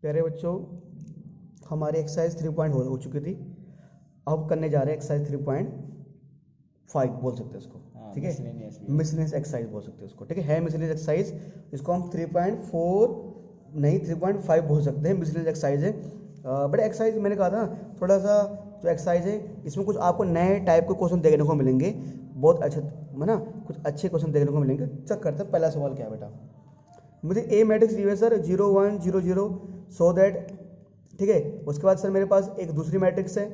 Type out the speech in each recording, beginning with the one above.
प्यारे बच्चों, हमारी एक्सरसाइज 3 हो चुकी थी। अब करने जा रहे हैं एक्सरसाइज 3.5 बोल सकते हैं उसको, ठीक है। मिसलेनियस एक्सरसाइज बोल सकते हैं उसको, ठीक है मिसलेनियस एक्सरसाइज। इसको हम 3.4 नहीं 3.5 बोल सकते हैं। मिसलेनियस एक्सरसाइज है। बट एक्सरसाइज मैंने कहा था थोड़ा सा जो एक्सरसाइज है इसमें कुछ आपको नए टाइप के क्वेश्चन देखने को मिलेंगे, बहुत अच्छा है ना, कुछ अच्छे क्वेश्चन देखने को मिलेंगे। चेक करते हैं पहला सवाल क्या है बेटा। मुझे ए मैट्रिक्स दी है सर 0 1 0 0 सो दैट, ठीक है। उसके बाद सर मेरे पास एक दूसरी मैट्रिक्स है,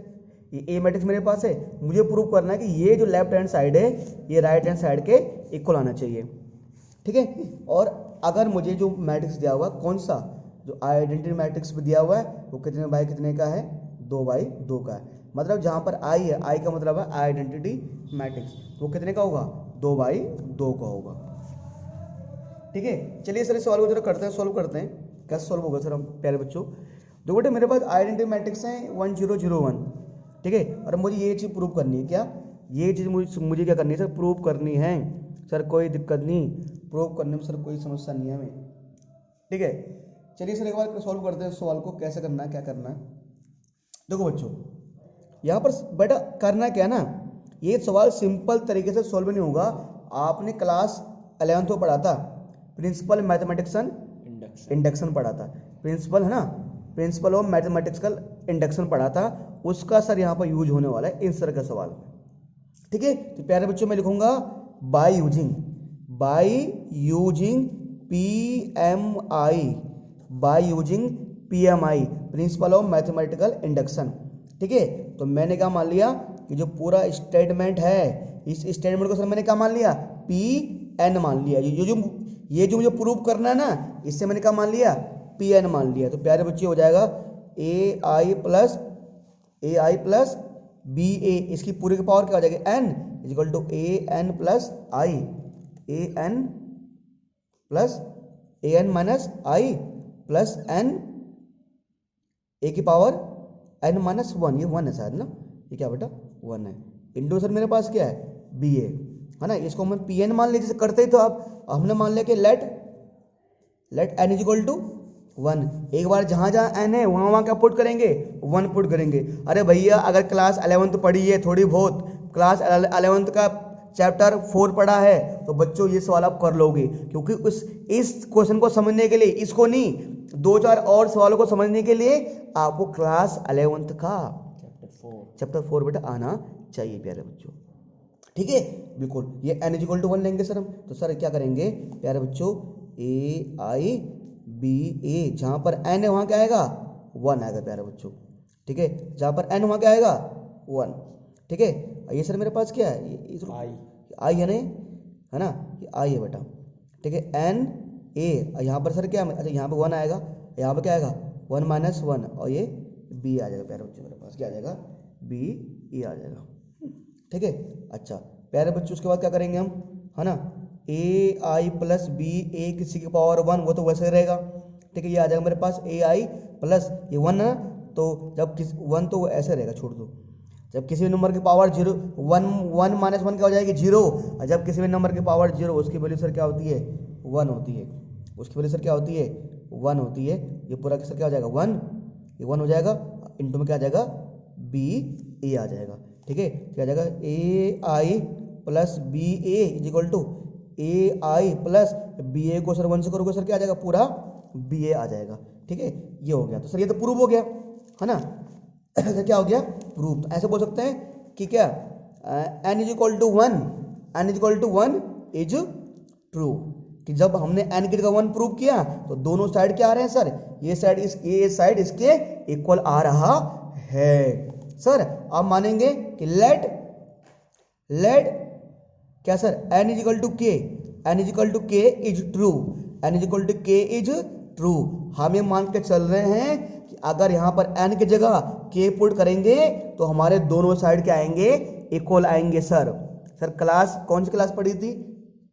ये ए मैट्रिक्स मेरे पास है। मुझे प्रूव करना है कि ये जो लेफ्ट हैंड साइड है ये राइट हैंड साइड के इक्वल आना चाहिए, ठीक है। और अगर मुझे जो मैट्रिक्स दिया हुआ कौन सा जो आइडेंटिटी मैट्रिक्स भी दिया हुआ है वो कितने बाई कितने का है, 2 बाई 2 का है। मतलब जहाँ पर आई है, आई का मतलब है आइडेंटिटी मैट्रिक्स, वो कितने का होगा, 2 बाई 2 का होगा, ठीक है। चलिए सर इस सवाल को जरा करते हैं, सॉल्व करते हैं। कैसे सॉल्व होगा सर हम प्यारे बच्चों। दो बेटे मेरे पास आइडेंटिटी मैट्रिक्स हैं 1 0 0 1, ठीक है। और मुझे ये चीज़ प्रूव करनी है, क्या ये चीज़ मुझे क्या करनी है सर, प्रूव करनी है सर। कोई दिक्कत नहीं, प्रूव करने में सर कोई समस्या नहीं है हमें, ठीक है। चलिए सर एक बार सॉल्व करते हैं सवाल को, कैसे करना है क्या करना है। देखो बच्चों यहाँ पर बेटा करना क्या है ना, ये सवाल सिंपल तरीके से सॉल्व नहीं होगा। आपने क्लास 11th में पढ़ा था प्रिंसिपल मैथमेटिक्सन इंडक्शन पढ़ा था, प्रिंसिपल है ना, प्रिंसिपल ऑफ मैथमेटिक्सल इंडक्शन पढ़ा था, उसका सर यहाँ पर यूज होने वाला है इन सर का सवाल, ठीक है। तो प्यारे बच्चों मैं लिखूंगा by using PMI, bye using PMI principle of mathematical induction, ठीक है। तो मैंने क्या मान लिया कि जो पूरा स्टेटमेंट है इस स्टेटमेंट को सर मैंने क्या मान लिया, PN मान लिया। ये जो मुझे प्रूव करना है ना इससे मैंने क्या मान लिया, PN मान लिया। तो प्यारे बच्चे हो जाएगा AI प्लस BA, इसकी पूरे की पावर क्या हो जाएगी N equal to AN plus I, AN minus I plus N A की पावर N माइनस 1, ये 1 है शायद ना, ये क्या बेटा 1 है। इंटू सर मेरे पास क्या है BA, है ना। इसको हम PN मान लीजिए, जैसे करते ही तो आप हमने मान लिया कि let N is equal to 1। एक बार जहाँ N है वहाँ क्या पुट करेंगे, 1 पुट करेंगे। अरे भैया अगर क्लास 11th पढ़ी है थोड़ी बहुत, क्लास 11th का चैप्टर 4 पढ़ा है तो बच्चों ये सवाल आप कर लोगे, क्योंकि इस क्वेश्चन को समझने के लिए, इसको नहीं 2-4 और सवालों को समझने के लिए आपको क्लास 11th का चैप्टर 4 बेटा आना चाहिए प्यारे बच्चों, ठीक है। बिल्कुल ये N इक्वल टू 1 लेंगे सर हम, तो सर क्या करेंगे प्यारे बच्चों AIBA, जहां पर N है वहां क्या आएगा 1 आएगा प्यारे बच्चों, ठीक है। जहां पर N वहां क्या आएगा 1, ठीक है। ये सर मेरे पास क्या है, I है ना, है ना, ये I है बेटा, ठीक है। NA यहाँ पर सर क्या, अच्छा यहाँ पर 1 आएगा, यहाँ पर क्या आएगा 1 माइनस 1, और ये B आ जाएगा प्यारे बच्चों, मेरे पास क्या आ जाएगा BE आ जाएगा, ठीक है। अच्छा प्यारे बच्चों उसके बाद क्या करेंगे हम, है ना, AI प्लस BA किसी की पावर 1, वो तो वैसे रहेगा, ठीक है। ये आ जाएगा मेरे पास AI प्लस ये 1 है, तो जब 1 तो ऐसे रहेगा, छोड़ दो। जब किसी भी नंबर की पावर 0 1 माइनस 1 क्या हो जाएगी 0, और जब किसी भी नंबर की पावर 0 उसकी वैल्यू सर क्या होती है 1 होती है, उसकी वैल्यू सर क्या होती है 1 होती है। ये पूरा सर क्या हो जाएगा 1, ये 1 हो जाएगा, इंटू में क्या आ जाएगा BA आ जाएगा, ठीक है। क्या आ जाएगा AI plus BA is equal to AI plus BA को सर 1 से करोगे सर क्या आ जाएगा पूरा BA आ जाएगा, ठीक है। ये हो गया, तो सर ये तो प्रूव हो गया, है ना। क्या हो गया प्रूव। तो ऐसे बोल सकते हैं कि क्या N is equal to 1, N is equal to 1 is true, कि जब हमने N की जगह 1 प्रूव किया तो दोनों साइड क्या आ रहे हैं सर, ये साइड इसके इक्वल आ रहा है। सर आप मानेंगे कि लेट क्या sir N is equal to K, N is equal to K is true, N is equal to K is true. हम ये मान के चल रहे हैं कि अगर यहाँ पर N की जगह K पुट करेंगे तो हमारे दोनों साइड क्या आएंगे इक्वल आएंगे सर। सर क्लास कौन सी क्लास पढ़ी थी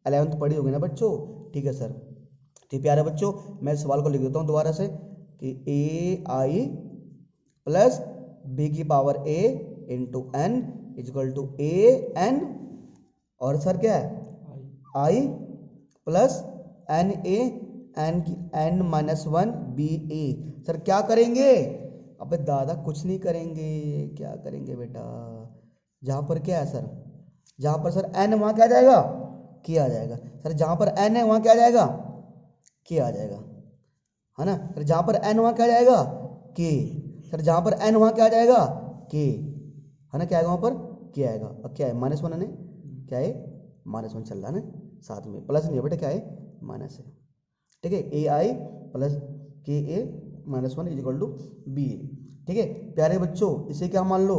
11th पढ़ी होगी ना बच्चों, ठीक है सर। तो प्यारे बच्चों मैं सवाल को लिख देता हूँ दोबारा से कि AI प्लस B की power A into N is equal to AN, और सर क्या है I plus NA n-1 B A. Sir क्या करेंगे? अबे दादा कुछ नहीं करेंगे, क्या करेंगे बेटा? जहाँ पर क्या है सर, जहाँ पर सर n वहाँ क्या आ जाएगा? k आ जाएगा। सर जहाँ पर n है वहाँ क्या आ जाएगा? k आ जाएगा, है ना? सर जहाँ पर n वहाँ क्या आ जाएगा? k। सर जहाँ पर n वहाँ क्या आ जाएगा? k, है ना? क्या आएगा वहाँ पर? k आएगा। अब क्या है? -1 है, क्या है? -1 चल रहा है ना, साथ में प्लस नहीं है बेटा, क्या है? माइनस है। ठीक है, ए आई प्लस के ए -1 इजिकल टू बी ए। ठीक है प्यारे बच्चों, इसे क्या मान लो?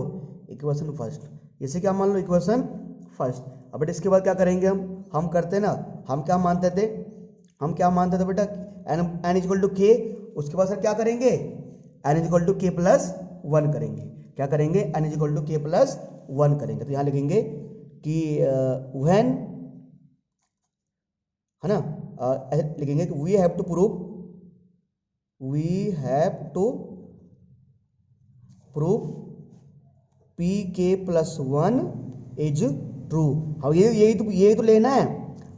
Equation first. इसे क्या मान लो? Equation first. अब बेटा इसके बाद क्या करेंगे हम करते ना, हम क्या मानते थे? हम क्या मानते थे बेटा? एन इजिकल टू के। उसके बाद सर क्या करेंगे? एन इजिकल टू के प्लस 1 करेंगे। क्या करेंगे? एन इजिकल टू के प्लस 1 करेंगे। तो यहाँ लिखेंगे कि व्हेन, है ना, लिखेंगे कि we have to prove P K plus 1 is true. हाँ यही तो लेना है।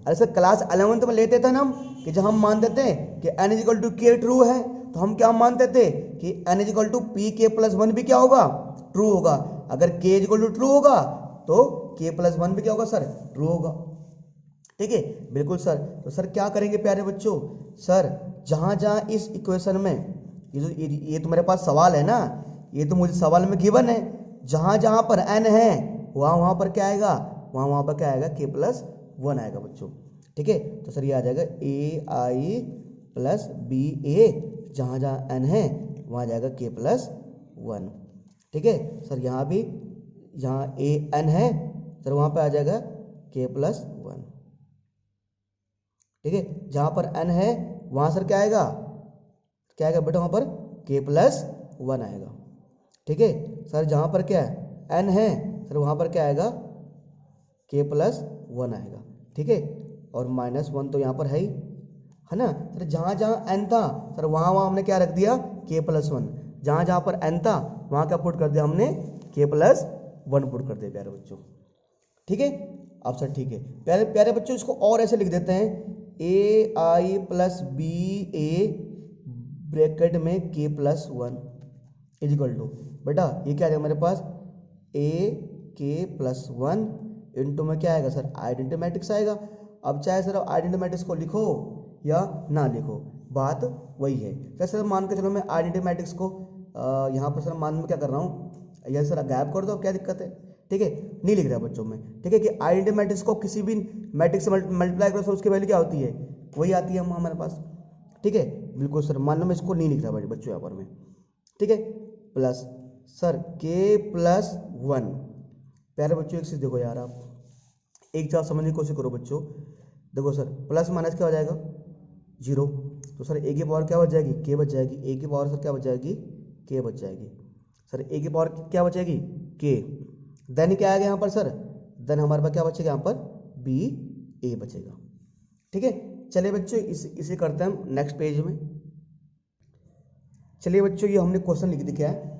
अरे सर क्लास 11th में लेते थे ना हम, कि जब हम मानते थे कि n इजिकल टू के ट्रू है, तो हम क्या मानते थे कि n is equal to P K plus 1 भी क्या होगा? ट्रू होगा। अगर k इजिकल टू ट्रू होगा तो k प्लस 1 भी क्या होगा सर? ट्रू होगा। ठीक है बिल्कुल सर। तो सर क्या करेंगे प्यारे बच्चों? सर जहां जहां इस इक्वेशन में ये तो मेरे पास सवाल है ना, ये तो मुझे सवाल में गिवन है, जहां जहां पर n है वहां पर क्या आएगा? वहां पर क्या आएगा? k प्लस 1 आएगा बच्चों। ठीक है तो सर ये आ जाएगा ए आई प्लस बी ए, जहां जहां n है वहां जाएगा k प्लस 1। ठीक है सर यहाँ भी जहाँ ए एन है सर वहां पे आ जाएगा k प्लस 1। ठीक है जहां पर n है वहां सर क्या आएगा? क्या आएगा बेटा? वहां पर k प्लस 1 आएगा। ठीक है सर जहां पर क्या है? n है सर वहां पर क्या आएगा? k प्लस 1 आएगा। ठीक है और -1 तो यहाँ पर है ही, है ना? सर जहां जहां n था सर वहां वहां हमने क्या रख दिया? k plus 1। जहां जहां पर n था वहां क्या पुट कर दिया हमने? k प्लस 1 पुट कर दिया प्यारे बच्चों। ठीक है अब सर ठीक है प्यारे प्यारे बच्चों, इसको और ऐसे लिख देते हैं ए आई प्लस बी ए ब्रैकेट में k प्लस 1 इजिकल टू, बेटा ये क्या आएगा मेरे पास? ए के प्लस 1 इंटू में क्या आएगा सर? आइडेंटिटी मैट्रिक्स आएगा। अब चाहे सर आइडेंटिटी मैट्रिक्स को लिखो या ना लिखो, बात वही है। जैसे सर मान के चलो मैं आइडेंटिटी मैट्रिक्स को यहाँ पर सर मान में क्या कर रहा हूँ, यह सर गायब कर दो, क्या दिक्कत है? ठीक है नहीं लिख रहा बच्चों में। ठीक है कि आइडेंटिटी मैट्रिक्स को किसी भी मैट्रिक्स से मल्टीप्लाई करो, उसकी वैल्यू क्या होती है? वही आती है हमारे पास। ठीक है बिल्कुल सर, मान लो मैं इसको नहीं लिख रहा बच्चों यहाँ पर में। ठीक है प्लस सर k प्लस 1। प्यारे बच्चों एक चीज देखो यार, आप एक चीज समझने की कोशिश करो बच्चों। देखो सर प्लस माइनस क्या हो जाएगा? 0। तो सर a की पावर क्या बच जाएगी? k बच जाएगी। a की पावर सर क्या बच जाएगी? k बच जाएगी। सर a की पावर क्या बचेगी? k। देन क्या आएगा यहाँ पर सर? देन हमारे पास क्या बचेगा यहाँ पर? b a बचेगा। ठीक है चलिए बच्चों इसे करते हैं हम नेक्स्ट पेज में। चलिए बच्चों ये हमने क्वेश्चन लिख दिया है।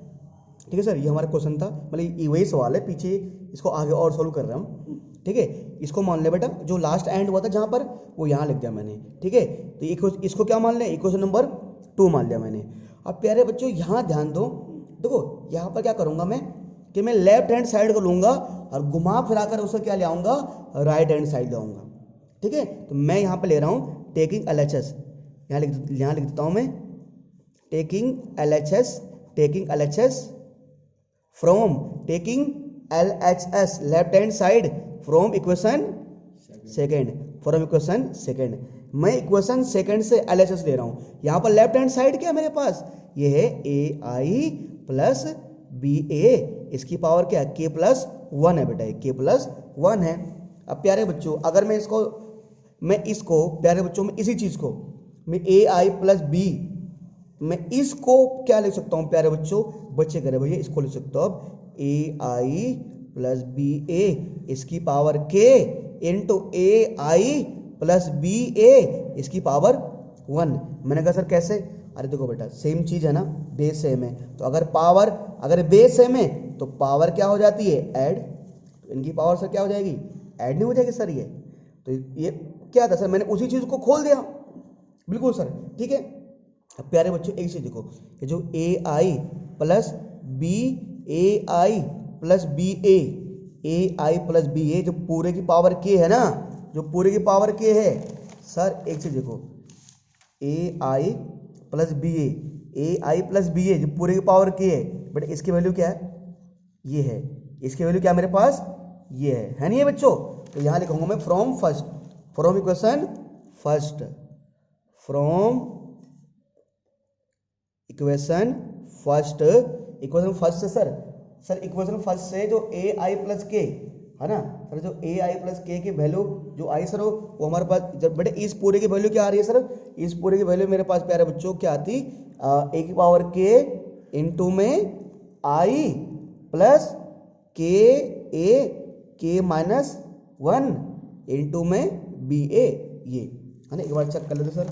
ठीक है सर ये हमारा क्वेश्चन था, मतलब ये वही सवाल है, पीछे इसको आगे और सॉल्व कर रहे हैं हम। ठीक है इसको मान ले बेटा, जो लास्ट एंड हुआ था जहाँ पर वो यहाँ लिख दिया मैंने। ठीक है तो इसको क्या मान लें? इक्वेशन नंबर 2 मान लिया मैंने। अब प्यारे बच्चों यहाँ ध्यान दो, देखो यहाँ पर क्या करूँगा मैं कि मैं लेफ्ट हैंड साइड को लूँगा और घुमा फिरा कर उसे क्या ले आऊँगा? राइट हैंड साइड ले आऊँगा। ठीक है तो मैं यहाँ पर ले रहा हूँ टेकिंग LHS, यहाँ लिख देता हूँ मैं taking LHS from taking LHS left hand side from equation second. मैं इक्वेशन सेकेंड से LHS ले रहा हूं। यहां पर लेफ्ट हैंड साइड क्या है मेरे पास? ये है AI प्लस BA, इसकी पावर क्या है? k प्लस 1 है बेटा, k प्लस 1 है। अब प्यारे बच्चों अगर मैं इसको प्यारे बच्चों में इसी चीज को मैं AI प्लस B, मैं इसको क्या लिख सकता हूं प्यारे बच्चों? बच्चे करे भैया इसको लिख सकता हूं AI प्लस BA इसकी power k into AI plus BA इसकी पावर 1। मैंने कहा सर कैसे? अरे देखो बेटा सेम चीज है ना, बेस सेम है, तो अगर बेस सेम है तो पावर क्या हो जाती है? ऐड। तो इनकी पावर सर क्या हो जाएगी? ऐड नहीं हो जाएगी सर ये। तो ये क्या था सर? मैंने उसी चीज को खोल दिया। बिल्कुल सर, ठीक है। अब प्यारे बच्चों एक चीज देखो, ये जो ए आई प्लस बी, ए आई प्लस बी ए आई प्लस बी ए, जो पूरे की पावर के है ना, जो पूरे की पावर के है सर, एक चीज देखो, ए आई प्लस बी ए आई प्लस बी ए, जो पूरे की पावर के है, बट इसकी वैल्यू क्या है, ये है, इसकी वैल्यू क्या मेरे पास, ये है नहीं है बच्चों। तो यहां लिखूंगा मैं from first, from equation first, from equation first, equation first से सर इक्वेशन फर्स्ट से जो ए आई प्लस के है ना सर, जो ए आई प्लस के की वैल्यू जो आई सर वो हमारे पास, जब बेटे इस पूरे की वैल्यू क्या आ रही है सर, इस पूरे की वैल्यू मेरे पास प्यारे बच्चों क्या आती, ए की पावर के इंटू में आई प्लस के ए के माइनस 1 इंटू में बी ए, ये है ना। एक बार चेक कर लेते सर,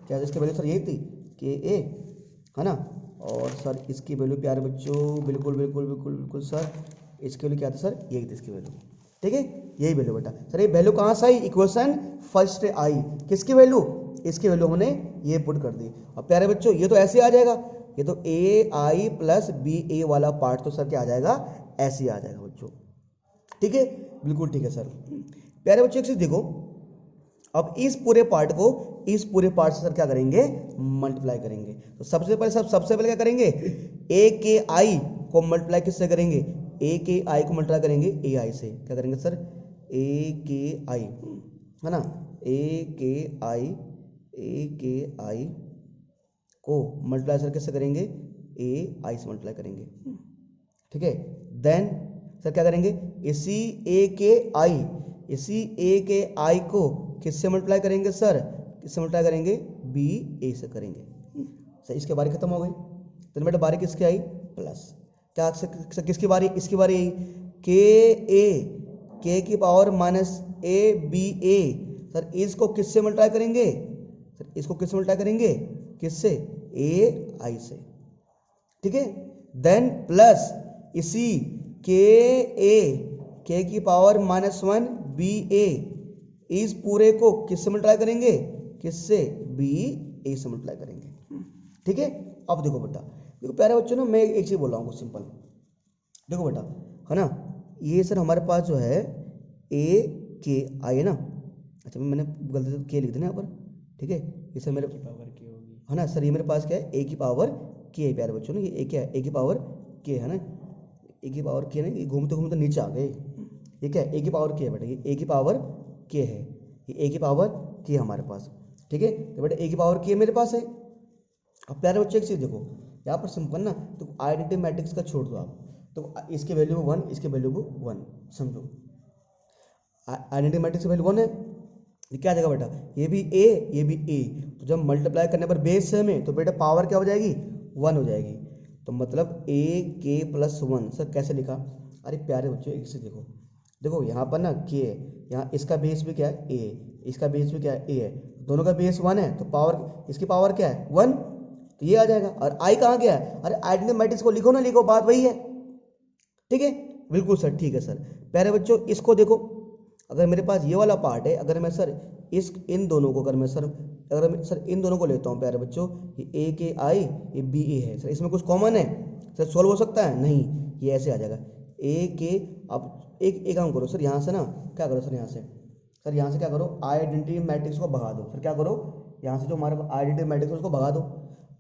क्या इसकी वैल्यू सर यही थी के ए है ना, और सर इसकी वैल्यू प्यारे बच्चों बिल्कुल बिल्कुल बिल्कुल बिल्कुल सर, इसकी वैल्यू क्या थी सर, यही थी इसकी वैल्यू, ठीक है, यही वैल्यू बेटा। सर ये वैल्यू कहाँ से आई, इक्वेशन फर्स्ट आई, किसकी वैल्यू, इसकी वैल्यू हमने ये पुट कर दी। और प्यारे बच्चों ये तो ऐसे आ जाएगा, ये तो ए आई प्लस बी ए वाला पार्ट तो सर क्या आ जाएगा, ऐसे आ जाएगा बच्चों, ठीक है, बिल्कुल ठीक है सर। प्यारे बच्चों एक चीज देखो, अब इस पूरे पार्ट को इस पूरे पार्ट से सर क्या करेंगे, मल्टीप्लाई करेंगे। तो सबसे पहले क्या करेंगे, ए के आई को मल्टीप्लाई किससे करेंगे, ए के आई को मल्टीप्लाई करेंगे ए आई से, क्या करेंगे सर, ए के आई है ना, ए के आई को मल्टीप्लाई सर किससे करेंगे, ए आई से मल्टीप्लाई करेंगे, ठीक है। देन सर क्या करेंगे, इसी ए के आई को किससे मल्टीप्लाई करेंगे सर, किससे मल्टीप्लाई करेंगे, बी ए से करेंगे सर। इसके बारी खत्म हो गई, तो बेटा बारी किसकी आई, प्लस, क्या सर किसकी बारी, इसकी बारी आई, के की power minus A B A, sir इसको किससे मल्टीप्लाई करेंगे, सर इसको किससे मल्टीप्लाई करेंगे, किससे, ए आई से, ठीक है। देन प्लस इसी के की पावर -1 बी ए, इस पूरे को किससे मल्टीप्लाई करेंगे, किससे, बी ए से मल्टीप्लाई करेंगे, ठीक है। अब देखो बेटा, देखो प्यारे बच्चों ना, मैं एक चीज बोल रहा हूँ सिंपल, देखो बेटा है ना, ये सर हमारे पास जो है ए के आई है ना, अच्छा मैंने गलती से के लिख दिया यहाँ पर, ठीक है, ये सर मेरे पावर के होगी है ना सर, ये मेरे पास क्या है, ए की पावर के है प्यारे बच्चों ना, ये क्या है, ए की पावर के है ना, ए की पावर के ना, ये घूमते घूमते नीचे आ गए, ये क्या है, ए की पावर के है बेटा, ये ए की पावर के है, ये ए की पावर के हमारे पास, ठीक है, तो बेटा ए की पावर के मेरे पास है। अब प्यारे बच्चे एक चीज देखो, यहाँ पर सिंपल ना, तो आइडेंटिटी मैट्रिक्स का छोड़ दो आप, तो इसके वैल्यू 1, इसके वैल्यू 1 समझो, आइडेंटिटी मैट्रिक्स की वैल्यू 1 है, ये क्या आ जाएगा बेटा, ये भी ए ये भी ए, तो जब मल्टीप्लाई करने पर बेस से में, तो बेटा पावर क्या हो जाएगी, 1 हो जाएगी, तो मतलब ए के प्लस 1 सर कैसे लिखा, अरे प्यारे बच्चों एक से देखो, देखो यहाँ पर ना के है, यहाँ इसका बेस भी क्या है, ए, इसका बेस भी क्या है, ए है, दोनों का बेस 1 है, तो पावर, इसकी पावर क्या है 1, तो ये आ जाएगा। और आई कहाँ गया है, अरे आइडेंटिटी मैट्रिक्स को लिखो ना, लिखो, बात वही है, ठीक है, बिल्कुल सर, ठीक है सर। प्यारे बच्चों इसको देखो, अगर मेरे पास ये वाला पार्ट है, अगर मैं सर इन दोनों को, अगर मैं सर इन दोनों को लेता हूँ प्यारे बच्चों, ये ए के आई, ये बी ए है सर, इसमें कुछ कॉमन है सर, सॉल्व हो सकता है, नहीं, ये ऐसे आ जाएगा ए के। अब एक काम करो सर, यहाँ से ना क्या करो सर, यहाँ से क्या करो, आइडेंटिटी मैट्रिक्स को भगा दो सर, क्या करो, यहाँ से जो हमारे आइडेंटिटी मैट्रिक्स उसको भगा दो,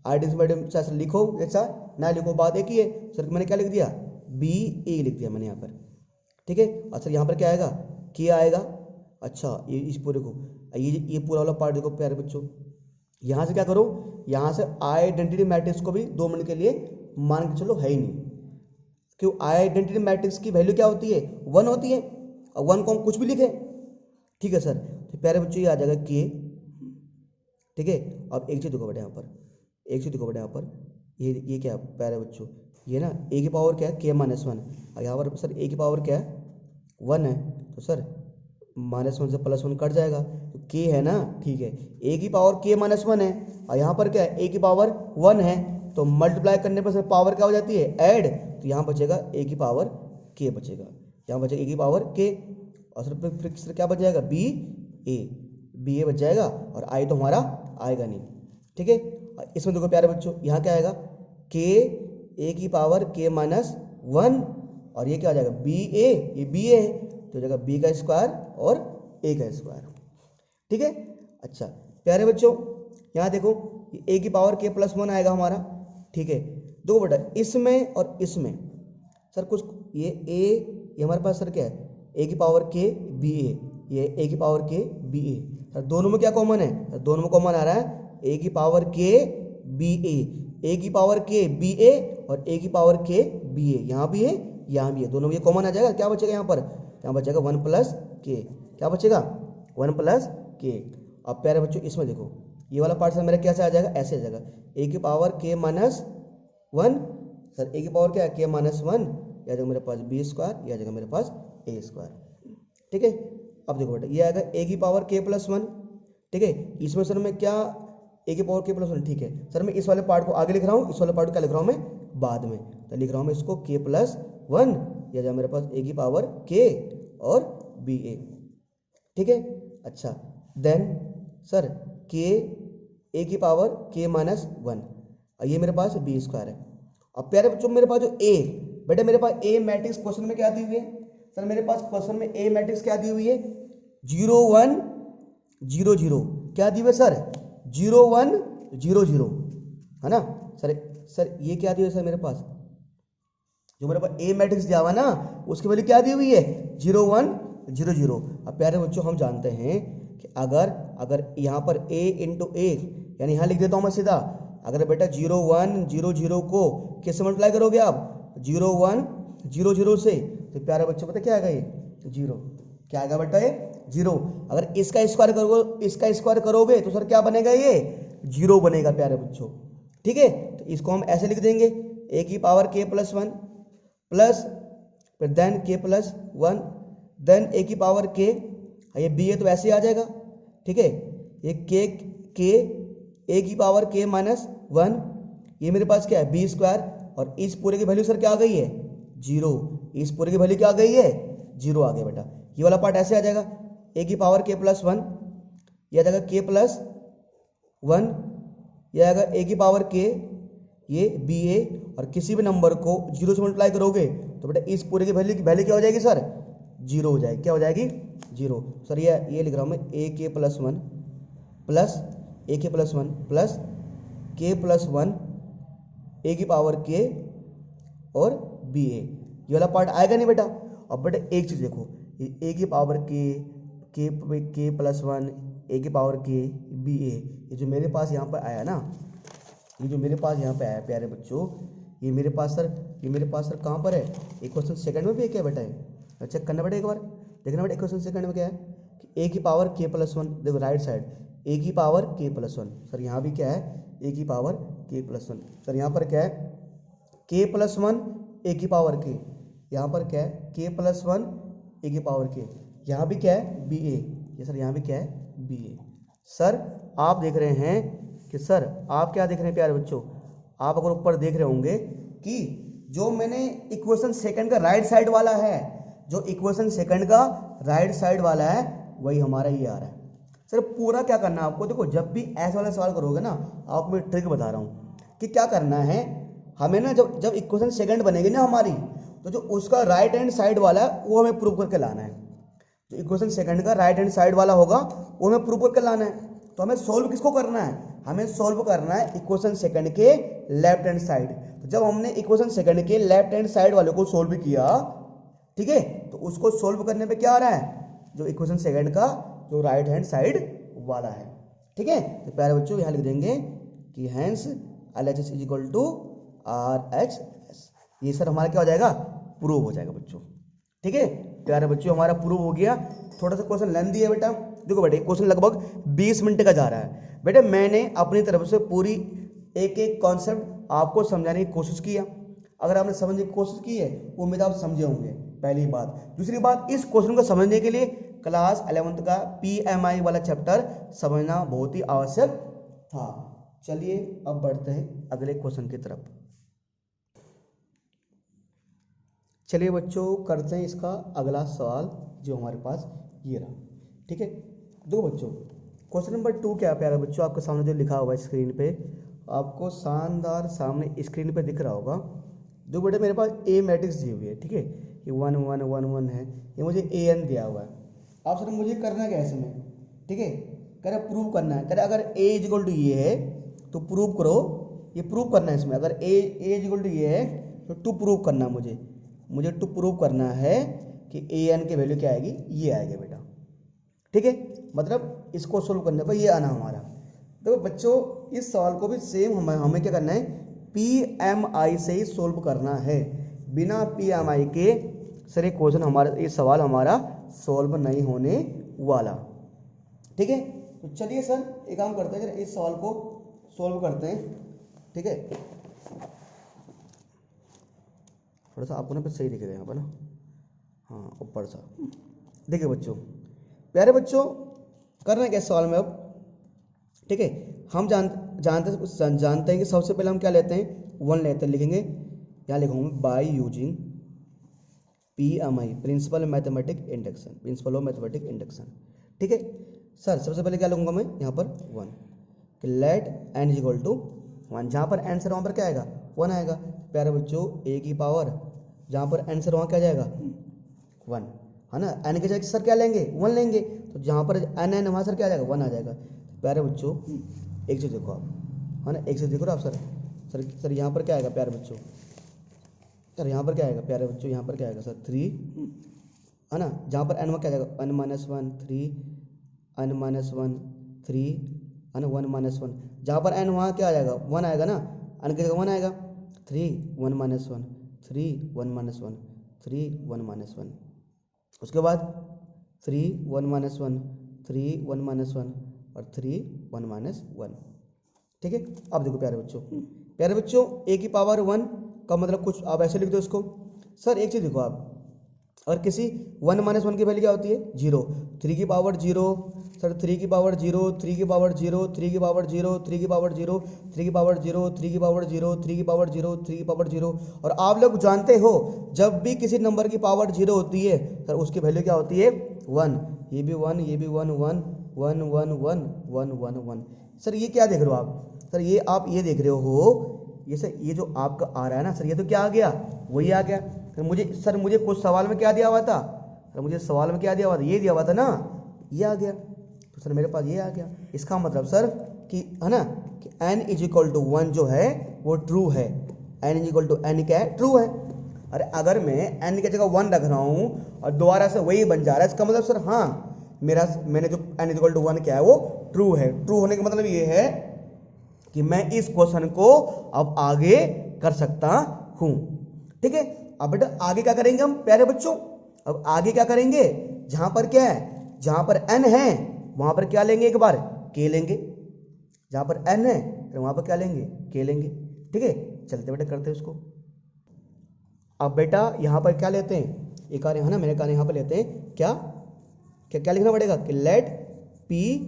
आइडेंटिटी मैट्रिक्स चाहे लिखो ऐसा ना लिखो, बात एक ही है सर, मैंने क्या लिख दिया, बी ए लिख दिया मैंने यहाँ पर, ठीक है। और सर यहाँ पर क्या आएगा, के आएगा, अच्छा ये इस पूरे को, ये पूरा वाला पार्ट देखो प्यारे बच्चों, यहाँ से क्या करो, यहाँ से आइडेंटिटी मैट्रिक्स को भी 2 मिनट के लिए मान के चलो है ही नहीं, क्यों, आइडेंटिटी मैट्रिक्स की वैल्यू क्या होती है, 1 होती है, और 1 को हम कुछ भी लिखे, ठीक है सर। तो प्यारे बच्चों ये आ जाएगा के, ठीक है। अब एक चीज देखो बेटा यहाँ पर, एक चीज देखो बेटा यहाँ पर, ये क्या प्यारे बच्चों, ये ना ए की पावर क्या है, के -1, और यहाँ पर सर ए की पावर क्या है 1 है, तो सर -1 से +1 कट जाएगा, तो के है ना, ठीक है, ए की पावर के -1 है, और यहाँ पर क्या है, ए की पावर 1 है, तो मल्टीप्लाई करने पर सर पावर क्या हो जाती है, ऐड, तो यहाँ बचेगा ए की पावर के बचेगा, यहाँ बचेगा ए की पावर के, और सर फिर क्या बच जाएगा, बी ए बच जाएगा, और आई तो हमारा आएगा नहीं, ठीक है। इसमें देखो प्यारे बच्चों, यहाँ क्या आएगा, के ए की पावर के माइनस 1, और ये क्या आ जाएगा, बी ए, ये बी ए है तो हो जाएगा बी का स्क्वायर और ए का स्क्वायर, ठीक है। अच्छा प्यारे बच्चों, यहाँ देखो ए की पावर के प्लस 1 आएगा हमारा, ठीक है। देखो बेटा इसमें और इसमें सर कुछ ये हमारे पास सर क्या है, ए की पावर के बी ए, ये ए की पावर के बी ए, सर दोनों में क्या कॉमन है, दोनों में कॉमन आ रहा है ए की पावर के बी ए की पावर के बी ए और ए की पावर के बी ए, यहाँ भी है यहाँ भी है, दोनों में ये कॉमन आ जाएगा, क्या बचेगा यहाँ पर, यहाँ बचेगा 1 प्लस के, क्या बचेगा 1 प्लस के। अब प्यारे बच्चों इसमें देखो ये वाला पार्ट सर मेरा कैसे आ जाएगा, ऐसे आ जाएगा, ए की पावर के माइनस 1, सर ए की पावर क्या है के माइनस 1, यह आ जाएगा मेरे पास बी स्क्वायर, यह आ जाएगा मेरे पास ए स्क्वायर, ठीक है। अब देखो बेटा ये आएगा ए की पावर के प्लस 1, ठीक है। इसमें सर मैं क्या ए की पावर के प्लस 1, ठीक है सर, मैं इस वाले पार्ट को आगे लिख रहा हूँ, इस वाले पार्ट को क्या लिख रहा हूँ मैं बाद में, तो लिख रहा हूँ मैं इसको के प्लस 1, यह जाए मेरे पास ए की पावर के और बी ए, ठीक है। अच्छा देन सर के ए की पावर के माइनस 1, ये मेरे पास बी स्क्वायर है। अब प्यारे बच्चों मेरे पास जो ए, बेटा मेरे पास ए मैट्रिक्स क्वेश्चन में क्या दी हुई है, सर मेरे पास क्वेश्चन में ए मैट्रिक्स क्या दी हुई है, 0 1 0 0, क्या दी हुई है सर 0 1 0 0, है ना सर ये क्या दी हुई है सर मेरे पास, जो मेरे पास ए मैट्रिक्स दिया हुआ ना उसकी वैल्यू क्या दी हुई है 0 1 0 0। अब प्यारे बच्चों हम जानते हैं कि अगर यहाँ पर a इंटू ए, यानी यहाँ लिख देता हूँ मैं सीधा, अगर बेटा 0 1 0 0 को किससे मल्टीप्लाई करोगे आप 0 1 0 0 से, तो प्यारे बच्चों पता क्या आएगा ये 0, क्या आएगा बेटा ये 0। अगर इसका स्क्वायर करोगे तो सर क्या बनेगा ये 0 बनेगा प्यारे बच्चों, ठीक है। तो इसको हम ऐसे लिख देंगे ए की पावर के प्लस 1 प्लस फिर देन के प्लस 1 देन ए की पावर के, ये बी है तो ऐसे ही आ जाएगा, ठीक है। ये के ए की पावर के माइनस 1, ये मेरे पास क्या है बी स्क्वायर, और इस पूरे की वैल्यू सर क्या आ गई है 0, इस पूरे की वैल्यू क्या आ गई है 0 आ गया बेटा। ये वाला पार्ट ऐसे आ जाएगा ए की पावर के प्लस 1, यह आ जाएगा के प्लस 1, यह आएगा ए की पावर के, ये बी ए, और किसी भी नंबर को 0 से मल्टीप्लाई करोगे तो बेटा इस पूरे की वैल्यू क्या हो जाएगी सर 0 हो जाएगी, क्या हो जाएगी 0। सर ये लिख रहा हूँ मैं ए के प्लस 1 प्लस ए के प्लस 1 प्लस के प्लस 1 ए की पावर के और बी ए, ये वाला पार्ट आएगा नहीं बेटा। अब बेटा एक चीज़ देखो, ए की पावर के प्लस 1 ए की पावर के बी ए, ये जो मेरे पास यहाँ पर आया ना, ये जो मेरे पास यहाँ पे आया प्यारे बच्चों, ये मेरे पास सर कहाँ पर है, एक क्वेश्चन सेकंड में भी है क्या बेटा है, चेक करना बेटा एक बार, देखना बेटा क्वेश्चन सेकंड में क्या है कि ए की पावर के प्लस 1, देखो राइट साइड ए की पावर के प्लस 1, सर यहाँ भी क्या है ए की पावर के प्लस 1, सर यहाँ पर क्या है के प्लस 1 ए की पावर के, यहाँ पर क्या है के प्लस 1 ए की पावर के, यहाँ भी क्या है बी ए, ये सर यहाँ भी क्या है बी ए। सर आप देख रहे हैं कि सर आप क्या देख रहे हैं प्यारे बच्चों, आप अगर ऊपर देख रहे होंगे कि जो मैंने इक्वेशन सेकंड का राइट साइड वाला है, जो इक्वेशन सेकंड का राइट साइड वाला है वही हमारा ये आ रहा है। सर पूरा क्या करना है आपको, देखो जब भी ऐसे वाला सवाल करोगे ना, आपको मैं ट्रिक बता रहा हूँ कि क्या करना है हमें ना, जब इक्वेशन सेकंड बनेगी ना हमारी, तो जो उसका राइट हैंड साइड वाला है वो हमें प्रूव करके लाना है। जो इक्वेशन सेकंड का राइट हैंड साइड वाला होगा वो हमें प्रूव करके लाना है। तो हमें सोल्व किसको करना है, हमें सोल्व करना है इक्वेशन सेकंड के लेफ्ट हैंड साइड। तो जब हमने इक्वेशन सेकंड के लेफ्ट हैंड साइड वाले को सोल्व किया, ठीक है, तो उसको सोल्व करने पे क्या आ रहा है, जो इक्वेशन सेकंड का जो राइट हैंड साइड वाला है, ठीक है। तो प्यारे बच्चों यहाँ लिख देंगे कि hence LHS is equal to RHS, ये सर हमारा क्या हो जाएगा प्रूव हो जाएगा बच्चों, ठीक है। प्यारे बच्चों हमारा प्रूव हो गया। थोड़ा सा क्वेश्चन लेंथी है बेटा, देखो बेटा क्वेश्चन लगभग 20 मिनट का जा रहा है। बेटा मैंने अपनी तरफ से पूरी एक कॉन्सेप्ट आपको समझाने की कोशिश किया, अगर आपने समझने की कोशिश की है उम्मीद आप समझे होंगे, पहली बात। दूसरी बात, इस क्वेश्चन को समझने के लिए क्लास 11th का PMI वाला चैप्टर समझना बहुत ही आवश्यक था। चलिए अब बढ़ते हैं अगले क्वेश्चन की तरफ। चलिए बच्चों करते हैं इसका अगला सवाल, जो हमारे पास ये रहा, ठीक है। दो बच्चों क्वेश्चन नंबर 2 क्या है प्यारे बच्चों, आपके सामने जो लिखा हुआ है स्क्रीन पे, आपको शानदार सामने स्क्रीन पे दिख रहा होगा। जो बेटे मेरे पास ए मैट्रिक्स दी हुई है, ठीक है, ये 1 1 1 1 है, ये मुझे ए एन दिया हुआ है। अब सर मुझे करना क्या है इसमें, ठीक है, कह रहा प्रूव करना है, कह रहा अगर ए इज इक्वल टू ये है तो प्रूव करो, ये प्रूव करना है इसमें, अगर ए इज इक्वल टू ये है तो टू प्रूव करना है मुझे टू प्रूव करना है कि ए एन की वैल्यू क्या आएगी, ये आएगा बेटा, ठीक है। मतलब इसको सोल्व करने पर ये आना हमारा। तो बच्चों इस सवाल को भी सेम हमें क्या करना है, पी एम आई से ही सोल्व करना है, बिना पी एम आई के सर ये क्वेश्चन हमारा, ये सवाल हमारा सोल्व नहीं होने वाला, ठीक है। तो चलिए सर एक काम करते हैं, इस सवाल को सोल्व करते हैं, ठीक है। थोड़ा सा आपको ना पे सही दिखेगा यहाँ पर ना, हाँ ऊपर सा। देखिए बच्चों, प्यारे बच्चों, करना क्या सवाल में अब, ठीक है। हम जानते हैं कि सबसे पहले हम क्या लेते हैं, 1 लेते हैं, लिखेंगे यहाँ लिखूंगा by using PMI, principle mathematic induction, principle of mathematic induction, ठीक है। सर सबसे पहले क्या लूँगा मैं यहाँ पर 1, कि लेट n इक्वल टू 1, जहाँ पर n सर वहाँ पर क्या आएगा 1 आएगा। प्यारे बच्चों a की पावर जहाँ पर n सर वहाँ क्या जाएगा 1, है ना, n की जगह सर क्या लेंगे 1 लेंगे, तो जहाँ पर n है वहाँ सर क्या आ जाएगा 1 आ जाएगा। प्यारे बच्चों एक चीज़ देखो आप, है ना, एक चीज़ देखो आप सर यहाँ पर क्या आएगा प्यारे बच्चों, सर यहाँ पर क्या आएगा प्यारे बच्चों, यहाँ पर क्या आएगा सर 3, है ना, जहाँ पर n क्या जाएगा n -1 3, n -1 3, है ना, 1 -1, जहाँ पर n वहाँ क्या आ जाएगा 1 आएगा ना, n की जगह 1 आएगा, 3 1 -1 3 1 -1 3 1 -1, उसके बाद 3 1 -1 3 1 -1 और 3 1 -1, ठीक है। अब देखो प्यारे बच्चों a की पावर 1 का मतलब कुछ आप ऐसे लिख दो इसको। सर एक चीज़ देखो आप, और किसी 1 -1 की वैल्यू क्या होती है 0, 3 की पावर 0, सर 3 की पावर 0 3 की पावर 0 3 की पावर 0 3 की पावर 0 3 की पावर 0 3 की पावर 0 3 की पावर 0 3 की पावर 0। और आप लोग जानते हो जब भी किसी नंबर की पावर 0 होती है सर उसकी वैल्यू क्या होती है 1, ये भी 1 ये भी 1 1 1 1 1 1 1 1। सर ये क्या देख रहे हो आप, सर ये आप ये देख रहे हो, ये सर ये जो आपका आ रहा है ना सर, ये तो क्या आ गया वही आ गया। सर मुझे कुछ सवाल में क्या दिया हुआ था, सर मुझे सवाल में क्या दिया हुआ था, ये दिया हुआ था ना, ये आ गया, तो सर मेरे पास ये आ गया। इसका मतलब सर कि है ना कि n इज इक्वल टू 1 जो है वो ट्रू है, n is equal to n क्या है ट्रू है। अरे अगर मैं n की जगह 1 रख रहा हूँ और दोबारा से वही बन जा रहा है, इसका मतलब सर हाँ मैंने जो n इज इक्वल टू 1 क्या है वो ट्रू है। ट्रू होने का मतलब ये है कि मैं इस क्वेश्चन को अब आगे कर सकता हूं, ठीक है। अब बेटा आगे क्या करेंगे हम प्यारे बच्चों, अब आगे क्या करेंगे, जहां पर क्या है, जहां पर n है वहां पर क्या लेंगे, एक बार k लेंगे, जहां पर n है फिर वहां पर क्या लेंगे k लेंगे, ठीक है। चलते बेटा करते हैं उसको। अब बेटा यहां पर क्या लेते हैं, एक कार्य है ना, मैंने कहा यहां पर लेते हैं क्या क्या क्या लिखना पड़ेगा कि लेट पी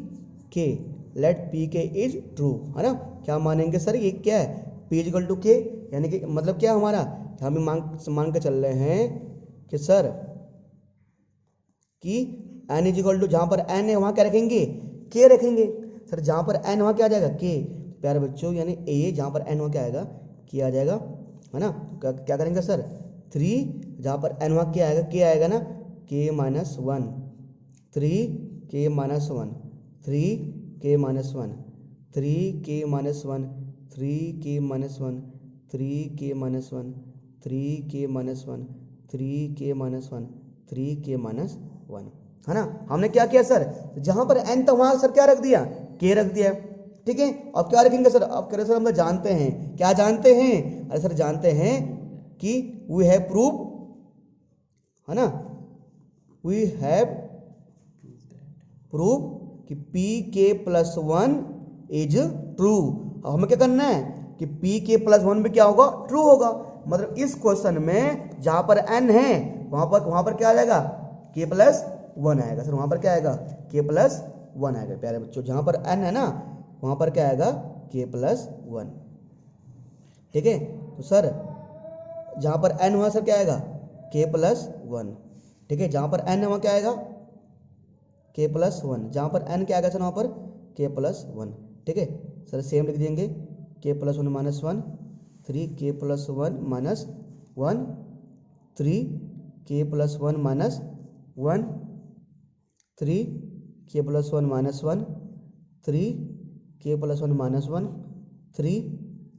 के इज ट्रू, है ना। क्या मानेंगे सर, ये क्या है p इक्वल टू के, यानी कि मतलब क्या हमारा, हम मान के चल रहे हैं कि सर कि n इज इक्वल टू जहां पर n है वहां क्या रखेंगे k रखेंगे। सर जहां पर n वहां क्या आ जाएगा k, प्यारे बच्चों यानी a जहां पर n वहां क्या आएगा k आ जाएगा, है ना। तो क्या करेंगे सर 3 जहां पर n वहां क्या आएगा k आएगा ना, k -1 3 k -1 3 k -1 3 k -1 3 k -1 3 k -1 3 k -1 3 k -1 3 k -1, है ना। हमने क्या किया सर, जहां पर n था वहां सर क्या रख दिया k रख दिया, ठीक है। अब क्या रखेंगे सर, अब कह रहे सर हम तो जानते हैं, क्या जानते हैं, अरे सर जानते हैं कि वी हैव प्रूव, है ना, वी हैव प्रूव कि pk+1 इज ट्रू। अब हमें क्या करना है कि pk+1 भी क्या होगा ट्रू होगा। मतलब इस क्वेश्चन में जहां पर n है वहां पर क्या आ जाएगा k+1 आएगा सर, वहां पर क्या आएगा k+1 आएगा प्यारे बच्चों, जहां पर n है ना वहां पर क्या आएगा k+1, ठीक है। तो सर जहां पर n वहां सर क्या आएगा k+1, ठीक है, जहां पर n है वहां क्या आएगा k+1, जहां पर n क्या आएगा सर वहां पर के प्लस वन। ठीक है सर, सेम लिख देंगे के प्लस वन माइनस वन, 3 के प्लस वन माइनस वन, 3 के प्लस वन माइनस वन, 3 के प्लस वन माइनस वन, 3 के प्लस वन माइनस वन, 3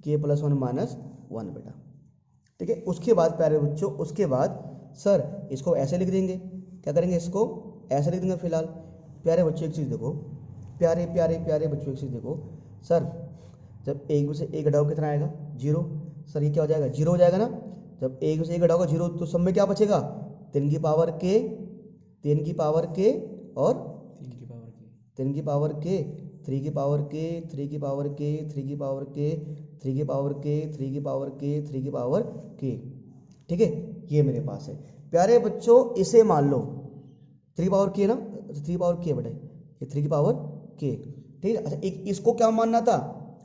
के प्लस वन माइनस वन बेटा। ठीक है, उसके बाद प्यारे बच्चों, उसके बाद सर इसको ऐसे लिख देंगे, क्या करेंगे, इसको ऐसे लिख देंगे फिलहाल। प्यारे बच्चों एक चीज़ देखो, प्यारे प्यारे प्यारे बच्चों एक चीज़ देखो सर, जब एक में से एक घटाओ कितना आएगा, 0। सर ये क्या हो जाएगा, 0 हो जाएगा ना। जब एक में से एक घटाओगे 0 तो सब में क्या बचेगा, 3 की पावर के, 3 की पावर के और 3 की पावर के, 3 की पावर के, 3 की पावर के, 3 की पावर के, 3 की पावर के, 3 की पावर के, 3 की पावर के। ठीक है, ये मेरे पास है प्यारे बच्चों। इसे मान लो 3 पावर के ना, 3 पावर के बेटा, ये 3 की पावर के। ठीक है, अच्छा एक इसको क्या मानना था,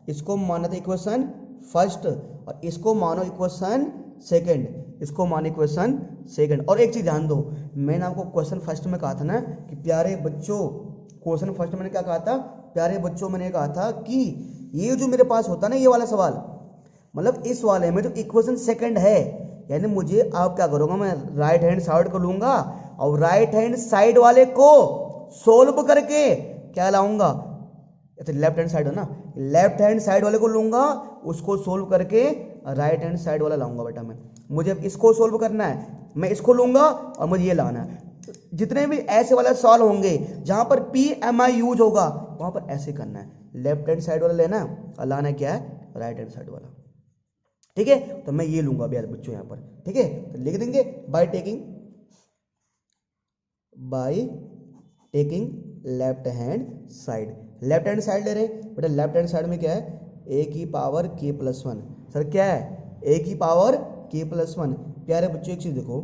इसको मानना था इक्वेशन फर्स्ट, और इसको मानो इक्वेशन सेकंड, इसको मानो इक्वेशन सेकंड। और एक चीज ध्यान दो, मैंने आपको क्वेश्चन फर्स्ट में कहा था ना कि प्यारे बच्चों, क्वेश्चन फर्स्ट मैंने क्या कहा था प्यारे बच्चों, मैंने कहा था कि ये जो मेरे पास होता ना ये वाला सवाल, मतलब इस वाले में जो इक्वेशन सेकंड है, यानी मुझे आप क्या करूंगा, मैं राइट हैंड साइड को लूंगा और राइट हैंड साइड वाले को सोल्व करके क्या लाऊंगा, लेफ्ट हैंड साइड हो ना, लेफ्ट हैंड साइड वाले को लूंगा, उसको सोल्व करके राइट हैंड साइड वाला लाऊंगा बेटा। मैं मुझे इसको सोल्व करना है, मैं इसको लूंगा और मुझे ये लाना है। जितने भी ऐसे वाले सवाल होंगे जहां पर PMI यूज होगा वहां पर ऐसे करना है, लेफ्ट हैंड साइड वाला लेना है और लाना क्या है, राइट हैंड साइड वाला। ठीक है, तो मैं ये लूंगा अभी बच्चों यहां पर। ठीक है, तो लिख देंगे by taking left hand side. Left hand side ले रहे बेटा, लेफ्ट हैंड साइड में क्या है, a की power k plus one. Sir क्या है, a की पावर k प्लस वन। प्यारे बच्चों एक चीज देखो,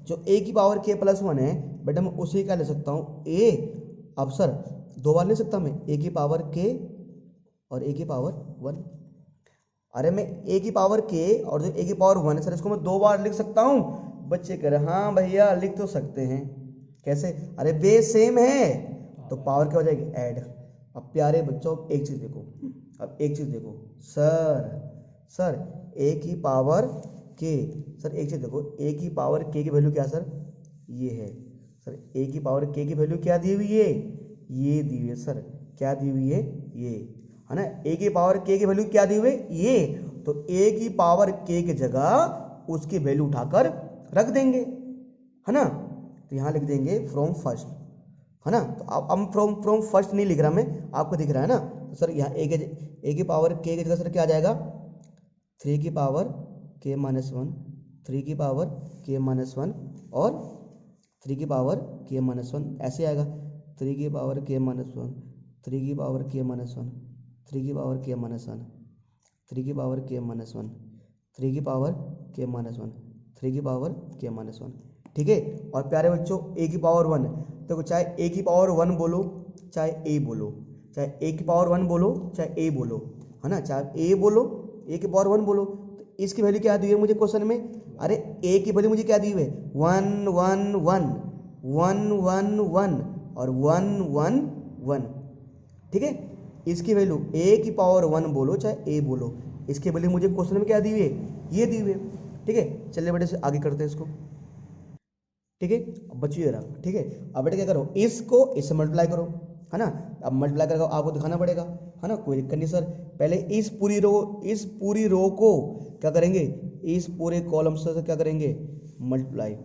जो a की पावर k प्लस वन है बेटा, मैं उसे क्या ले सकता हूँ, a। अब सर दो बार ले सकता मैं, a की पावर k और a की पावर वन। अरे मैं a की पावर k और जो a की पावर वन है सर, इसको मैं दो बार लिख सकता हूँ। बच्चे कह रहे हाँ भैया लिख तो सकते हैं, कैसे, अरे बेस सेम है तो पावर क्या हो जाएगी, ऐड। अब प्यारे बच्चों एक चीज देखो, अब एक चीज देखो सर a की पावर k, सर एक चीज देखो, a की पावर k की वैल्यू क्या सर, ये है सर, a की पावर k की वैल्यू क्या दी हुई है, ये दी हुई है सर, क्या दी हुई है, ये है ना। a की पावर k की वैल्यू क्या दी हुई है, ये, तो a की पावर k की जगह उसकी वैल्यू उठाकर रख देंगे, है ना। तो यहाँ लिख देंगे फ्रॉम फर्स्ट, है ना। तो अब फ्रॉम फर्स्ट नहीं लिख रहा मैं, आपको दिख रहा है ना। तो सर यहाँ a की पावर k की जगह सर क्या आ जाएगा, 3 की पावर k माइनस वन, 3 की पावर k माइनस वन और 3 की पावर k माइनस वन, ऐसे आएगा 3 की पावर k माइनस वन, 3 की पावर k माइनस वन, 3 की पावर k माइनस वन, 3 की पावर k माइनस वन, 3 की पावर k माइनस वन, 3 की पावर k माइनस वन। ठीक है, और प्यारे बच्चों a की पावर वन, देखो चाहे a की पावर वन बोलो चाहे a बोलो, चाहे a की पावर वन बोलो चाहे a बोलो, है ना, चाहे a बोलो, a की पावर वन बोलो, तो इसकी वैल्यू क्या दी हुई है मुझे क्वेश्चन में, अरे a की वैल्यू मुझे क्या दी हुई है, 1 1 1 1 1 1 और 1 1 1। ठीक है, इसकी वैल्यू a की पावर वन बोलो चाहे a बोलो, इसकी वैल्यू मुझे क्वेश्चन में क्या दी हुई है, ये दी हुई है। ठीक है, चलिए बेटे से आगे करते हैं इसको। ठीक है, अब बच्चों ये रहा। ठीक है, अब बेटे क्या करो, इसको इससे मल्टीप्लाई करो, है ना। अब मल्टीप्लाई करके आपको दिखाना पड़ेगा, है ना, कोई दिक्कत नहीं सर। पहले इस पूरी रो को क्या करेंगे, इस पूरे कॉलम से क्या करेंगे, मल्टीप्लाई, है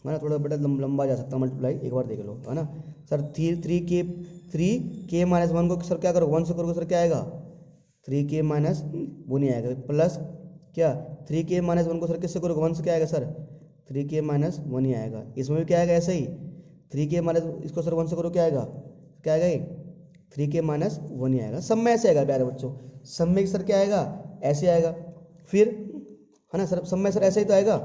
ना। थोड़ा बेटा लंबा जा सकता है मल्टीप्लाई, एक बार देख लो, है ना। सर 3 के माइनस वन को सर क्या करो, 1 से करोगे सर क्या आएगा, 3 के माइनस वो नहीं आएगा, प्लस क्या 3 के माइनस वन को सर किससे करोगे, 1 से क्या आएगा सर, 3 के माइनस वन ही आएगा। इसमें भी क्या आएगा ऐसे ही, 3 के माइनस इसको सर 1 से करो क्या आएगा, क्या आएगा ये 3 के माइनस वन ही आएगा। सब में ऐसे आएगा प्यारे बच्चों, सब में सर क्या आएगा, ऐसे आएगा। फिर है ना सर, सब में सर ऐसे ही तो आएगा,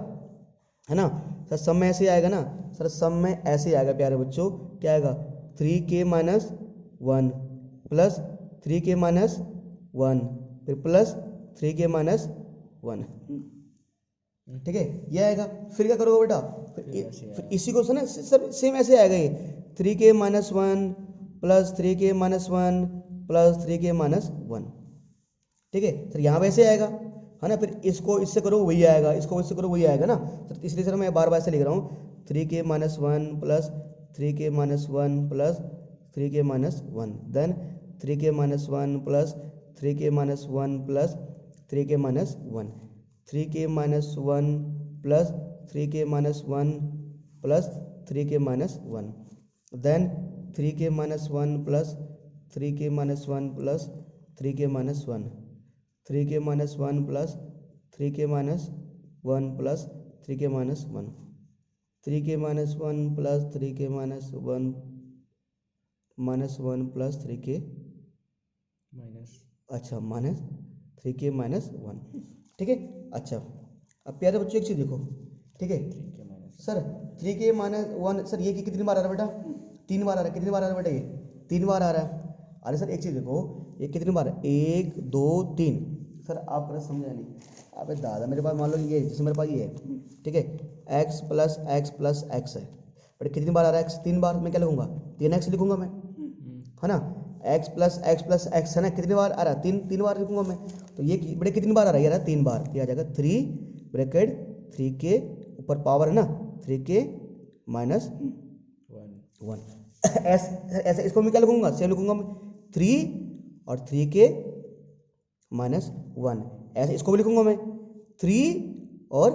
है ना सर, सब में ऐसे ही आएगा ना सर, सब में ऐसे ही आएगा प्यारे बच्चों। क्या आएगा, 3 के माइनस वन प्लस 3 के माइनस वन, फिर प्लस 3 के माइनस वन। ठीक है, ये आएगा। फिर क्या करोगे बेटा, फिर इसी को सर सेम ऐसे आएगा, ये 3 के माइनस वन प्लस 3 के minus one plus 3k minus 1, ठीक है सर। यहाँ वैसे आएगा है ना, फिर इसको इससे करो वही आएगा, इसको इससे करो वही आएगा ना सर, इसलिए सर मैं बार बार से लिख रहा हूँ 3k minus 1 plus 3k minus 1 plus 3k minus 1, then 3k minus 1 plus 3k minus 1 plus 3k minus 1, 3k minus 1 plus 3k minus 1 plus 3k minus 1, then 3k minus 1 plus 3k minus 1 plus 3k minus 1, 3k minus 1 plus 3k minus 1 plus 3k minus 1, 3k minus 1 plus 3k minus 1 minus 1 plus 3k minus, अच्छा minus 3k minus 1, ठीक है। अच्छा अब प्यारे बच्चों एक चीज़ देखो, ठीक है सर 3k माइनस 1 सर ये कितनी बार आ रहा है बेटा, 3 बार आ रहा है, कितनी बार आ रहा है बेटा, ये 3 बार आ रहा है। अरे सर एक चीज़ देखो ये कितनी बार है, 1 2 3 सर, आप पता समझा नहीं, अबे दादा मेरे पास मान लो ये जैसे मेरे पास ये है, ठीक है x प्लस x है, बट कितनी बार आ रहा है x, 3 बार, मैं क्या लिखूंगा 3x लिखूंगा मैं, है ना, x प्लस x है ना, कितनी बार आ रहा है 3 बार लिखूंगा मैं, तो ये बड़े कितनी बार आ रहा है यार 3 बार, ये आ जाएगा 3 ब्रैकेट 3k ऊपर पावर है ना 3k माइनस 1 ऐसे इसको मैं क्या लिखूंगा, सेम लिखूंगा मैं 3 और 3k माइनस 1, ऐसे इसको भी लिखूंगा मैं 3 और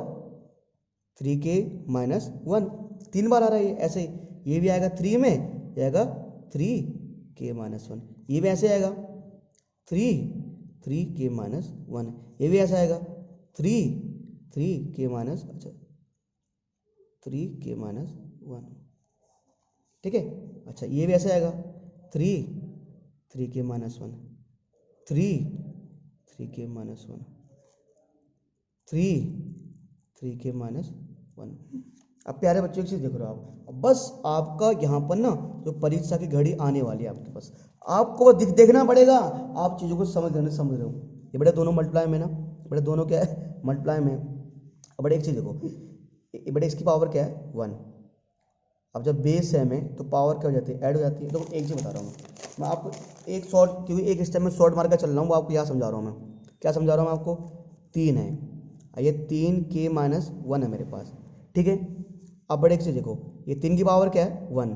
3k माइनस 1, 3 बार आ रहा है ये, ऐसे ये भी आएगा 3 में, ये आएगा 3k माइनस 1, ये भी ऐसे आएगा 3k माइनस 1, ये भी ऐसा आएगा 3k माइनस, अच्छा 3k माइनस 1, ठीक है। अच्छा ये भी ऐसे आएगा 3k minus 1, 3k minus 1, 3k minus 1। अब प्यारे बच्चों एक चीज़ देख रहे हो आप, अब बस आपका यहाँ पर ना जो परीक्षा की घड़ी आने वाली है आपके पास, आपको बस देखना पड़ेगा, आप चीज़ों को समझ रहे हो। ये बड़े दोनों मल्टीप्लाई में ना, बड़े दोनों क्या है मल्टीप्लाई में। अब बड़े एक चीज़ देखो, ये बड़े इसकी पावर क्या है 1, अब जब बेस है में तो पावर क्या हो जाती है, ऐड हो जाती है। तो एक चीज़ बता रहा हूँ मैं आपको, एक शॉर्ट, क्योंकि एक स्टेप में शॉर्ट मार कर चल रहा हूँ, वो आपको यहाँ समझा रहा हूँ मैं, क्या समझा रहा हूँ मैं आपको, 3 है, ये 3k माइनस 1 है मेरे पास, ठीक है। अब बड़े एक चीज़ देखो, ये 3 की पावर क्या है 1,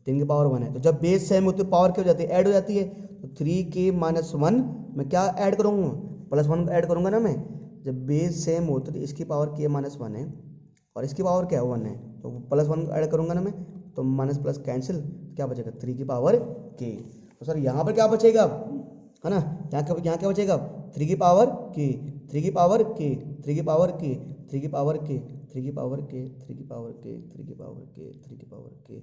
3 की पावर 1 है, तो जब बेस सेम होती है पावर क्या हो जाती है, ऐड हो जाती है। तो 3k माइनस 1 मैं क्या ऐड करूँगा, +1 ऐड करूँगा ना मैं, जब बेस सेम हो तो इसकी पावर k माइनस 1 है और इसकी पावर क्या है 1 है, तो +1 ऐड करूँगा ना मैं, तो माइनस प्लस कैंसिल, क्या बचेगा 3 की पावर k। तो सर यहाँ पर क्या बचेगा, है ना, यहाँ क्या बचेगा 3 की पावर k, 3 की पावर k, 3 की पावर k, 3 की पावर k, 3 की पावर k, 3 की पावर k, 3 की पावर k, 3 की पावर k,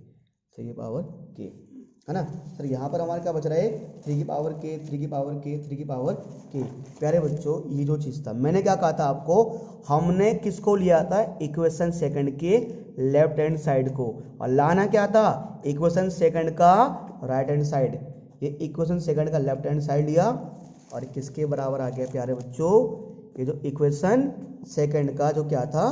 3 की पावर k, है ना सर। यहाँ पर हमारा क्या बच रहा है 3 की पावर k, 3 की पावर k, 3 की पावर k। प्यारे बच्चों ये जो चीज़ था, मैंने क्या कहा था आपको, हमने किसको लिया था, इक्वेशन सेकंड के लेफ्ट हैंड साइड को, और लाना क्या था इक्वेशन सेकंड का राइट हैंड साइड। ये इक्वेशन सेकंड का लेफ्ट हैंड साइड लिया और किसके बराबर आ गया प्यारे बच्चों, ये जो इक्वेशन सेकंड का जो क्या था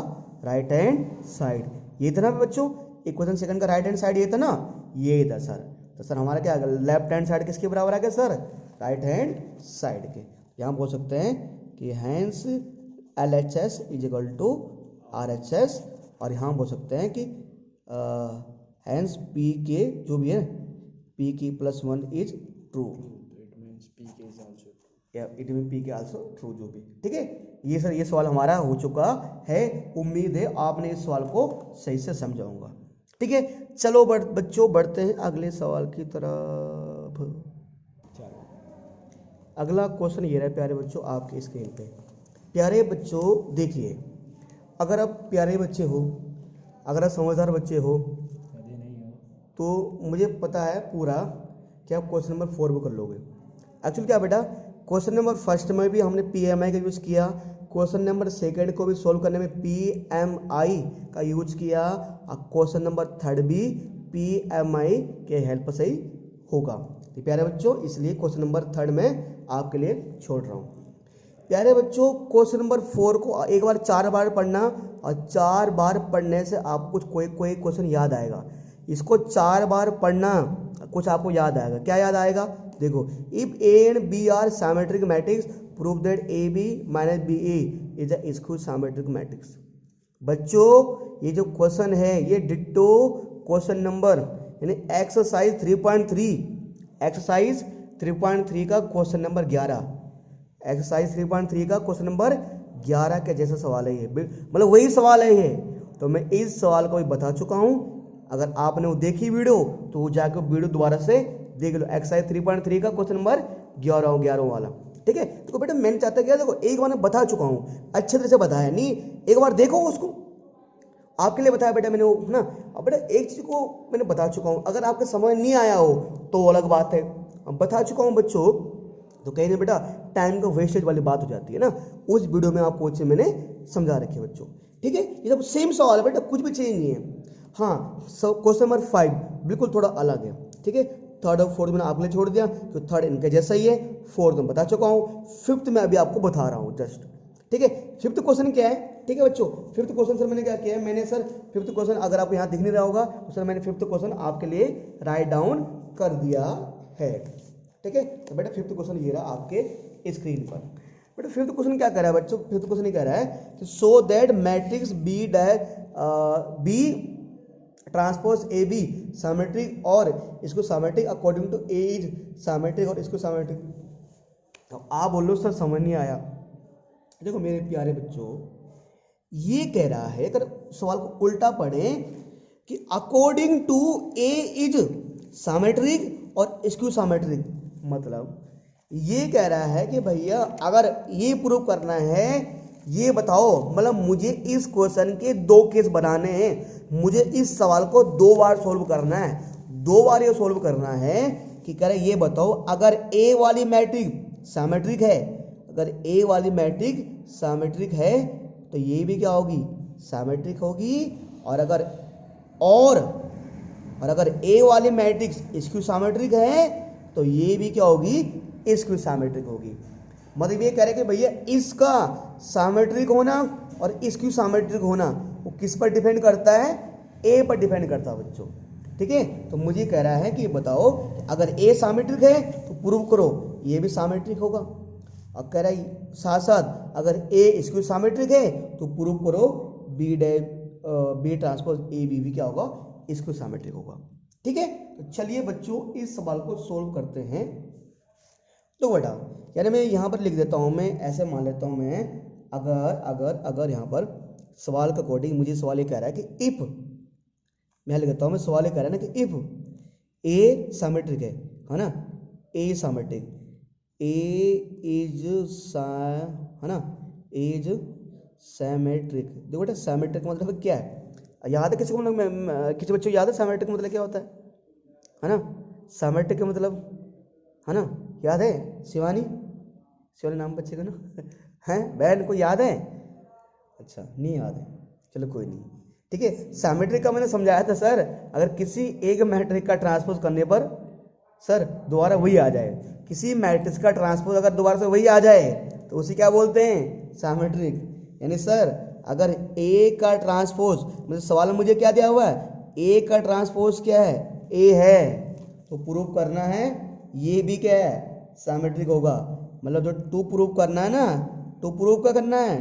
राइट हैंड साइड, ये था ना बच्चों, इक्वेशन सेकंड का राइट हैंड साइड ये था ना, ये था सर। तो सर हमारा क्या आ गया, लेफ्ट हैंड साइड किसके बराबर आ गया सर, राइट हैंड साइड के। यहाँ बोल सकते हैं कि hence LHS is equal to RHS, और यहाँ बोल सकते हैं कि हैंस P के जो भी है P की +1 is true, it mean P के आल्सो ट्रू, जो भी, ठीक है। ये सर ये सवाल हमारा हो चुका है, उम्मीद है आपने इस सवाल को सही से समझा होगा, ठीक है। चलो बच्चों बढ़ते हैं अगले सवाल की तरफ। अगला क्वेश्चन ये रहा प्यारे बच्चों आपके स्क्रीन पे। प्यारे बच्चों देखिए, अगर आप प्यारे बच्चे हो, अगर आप समझदार बच्चे हो, तो मुझे पता है पूरा कि आप क्वेश्चन नंबर 4 को कर लोगे। एक्चुअली क्या बेटा, क्वेश्चन नंबर फर्स्ट में भी हमने PMI का यूज़ किया, क्वेश्चन नंबर सेकंड को भी सोल्व करने में PMI का यूज किया, और क्वेश्चन नंबर थर्ड भी PMI के हेल्प से ही होगा। तो प्यारे बच्चों इसलिए क्वेश्चन नंबर थर्ड में आपके लिए छोड़ रहा हूँ। प्यारे बच्चों क्वेश्चन नंबर 4 को एक बार 4 बार पढ़ना, और 4 बार पढ़ने से आपको कोई क्वेश्चन याद आएगा। इसको 4 बार पढ़ना, कुछ आपको याद आएगा। क्या याद आएगा, देखो if A and B are symmetric matrix prove that A B minus B A is a skew symmetric matrix. बच्चों ये जो क्वेश्चन है ये डिट्टो क्वेश्चन नंबर यानी एक्सरसाइज 3.3 एक्सरसाइज 3.3 का क्वेश्चन नंबर 11 एक्सरसाइज 3.3 का क्वेश्चन नंबर 11 के जैसा सवाल है ये, मतलब वही सवाल है ये। तो मैं इस सवाल को भी बता चुका हूँ, अगर आपने वो देखी वीडियो तो वो जाकर वीडियो दोबारा से देख लो। एक्सरसाइज 3.3 का क्वेश्चन नंबर 11 वाला, ठीक है। तो बेटा मैंने चाहता क्या, देखो एक बार मैं बता चुका हूँ, अच्छे तरह से बताया नहीं, एक बार देखो उसको, आपके लिए बताया बेटा मैंने वो ना। अब बेटा एक चीज को मैंने बता चुका हूँ, अगर आपके समझ नहीं आया हो तो अलग बात है। अब बता चुका हूँ बच्चों, तो कहीं ना बेटा टाइम का वेस्टेज वाली बात हो जाती है ना, उस वीडियो में आपको अच्छे मैंने समझा रखे हैं बच्चों, ठीक है। ये सब सेम सवाल है बेटा, कुछ भी चेंज नहीं है। हाँ क्वेश्चन नंबर 5 बिल्कुल थोड़ा अलग है, ठीक है। थर्ड और फोर्थ मैंने आपके लिए छोड़ दिया, तो थर्ड इनके जैसा ही है, फोर्थ में बता चुका हूँ, फिफ्थ में अभी आपको बता रहा हूँ जस्ट, ठीक है। फिफ्थ क्वेश्चन क्या है, ठीक है बच्चों। फिफ्थ क्वेश्चन सर मैंने क्या किया है, मैंने सर फिफ्थ क्वेश्चन अगर आपको यहाँ दिख नहीं रहा होगा तो सर मैंने फिफ्थ क्वेश्चन आपके लिए राइट डाउन कर दिया है, ठीक है। तो बेटा फिफ्थ क्वेश्चन ये रहा आपके स्क्रीन पर। बेटा फिफ्थ क्वेश्चन क्या कर रहा है बच्चों, फिफ्थ क्वेश्चन ये कह रहा है so that matrix B transpose A B symmetric और इसको symmetric according to A is symmetric और इसको सिमेट्रिक। तो आप बोलो सर समझ नहीं आया। देखो मेरे प्यारे बच्चों, ये कह रहा है, अगर सवाल को उल्टा पढ़े कि according to A is symmetric और स्क्यू सिमेट्रिक, मतलब ये कह रहा है कि भैया अगर ये प्रूव करना है, ये बताओ, मतलब मुझे इस क्वेश्चन के 2 केस बनाने हैं, मुझे इस सवाल को 2 बार सोल्व करना है, 2 बार ये सोल्व करना है कि कह रहे ये बताओ अगर ए वाली मैट्रिक सिमेट्रिक है, अगर ए वाली मैट्रिक सिमेट्रिक है तो ये भी क्या होगी, सिमेट्रिक होगी, और अगर ए वाली मैट्रिक्स स्क्यू सिमेट्रिक है तो ये भी क्या होगी, स्क्यू सिमेट्रिक होगी। मतलब ये कह रहे कि भैया इसका सिमेट्रिक होना और स्क्यू सिमेट्रिक होना वो किस पर डिपेंड करता है, ए पर डिपेंड करता है बच्चों, ठीक है। तो मुझे कह रहा है कि बताओ अगर ए सिमेट्रिक है तो प्रूव करो ये भी सिमेट्रिक होगा, और कह रहा है साथ साथ अगर ए स्क्यू सिमेट्रिक है तो प्रूव करो बी ट्रांसपोज ए बी भी क्या होगा, स्क्यू सिमेट्रिक होगा, ठीक है। तो चलिए बच्चों इस सवाल को सोल्व करते हैं। तो बेटा यानी मैं यहाँ पर लिख देता हूँ, मैं ऐसे मान लेता हूँ, मैं अगर यहाँ पर सवाल के अकॉर्डिंग मुझे सवाल ये कह रहा है कि इफ, मैं लिख देता हूँ, मैं सवाल ये कह रहा है ना कि इफ ए सिमेट्रिक है ना, ए सिमेट्रिक, ए इज है ना, इज सिमेट्रिक। देखो बेटा सिमेट्रिक मतलब क्या है, याद है किसी को, किसी बच्चों को याद है सिमेट्रिक मतलब क्या होता है ना, सिमेट्रिक का मतलब है ना, याद है शिवानी नाम बच्चे का ना हैं, बहन को याद है, अच्छा नहीं याद है, चलो कोई नहीं, ठीक है। सिमेट्रिक का मैंने समझाया था सर, अगर किसी एक मैट्रिक का ट्रांसपोज करने पर सर दोबारा वही आ जाए, किसी मैट्रिक्स का ट्रांसपोज अगर दोबारा से वही आ जाए तो उसे क्या बोलते हैं, सिमेट्रिक। यानी सर अगर ए का ट्रांसपोज, मतलब सवाल में मुझे क्या दिया हुआ है, ए का ट्रांसपोज क्या है, ए है, तो प्रूव करना है ये भी क्या है, सिमेट्रिक होगा। मतलब जो टू प्रूव करना है ना, टू प्रूव क्या करना है,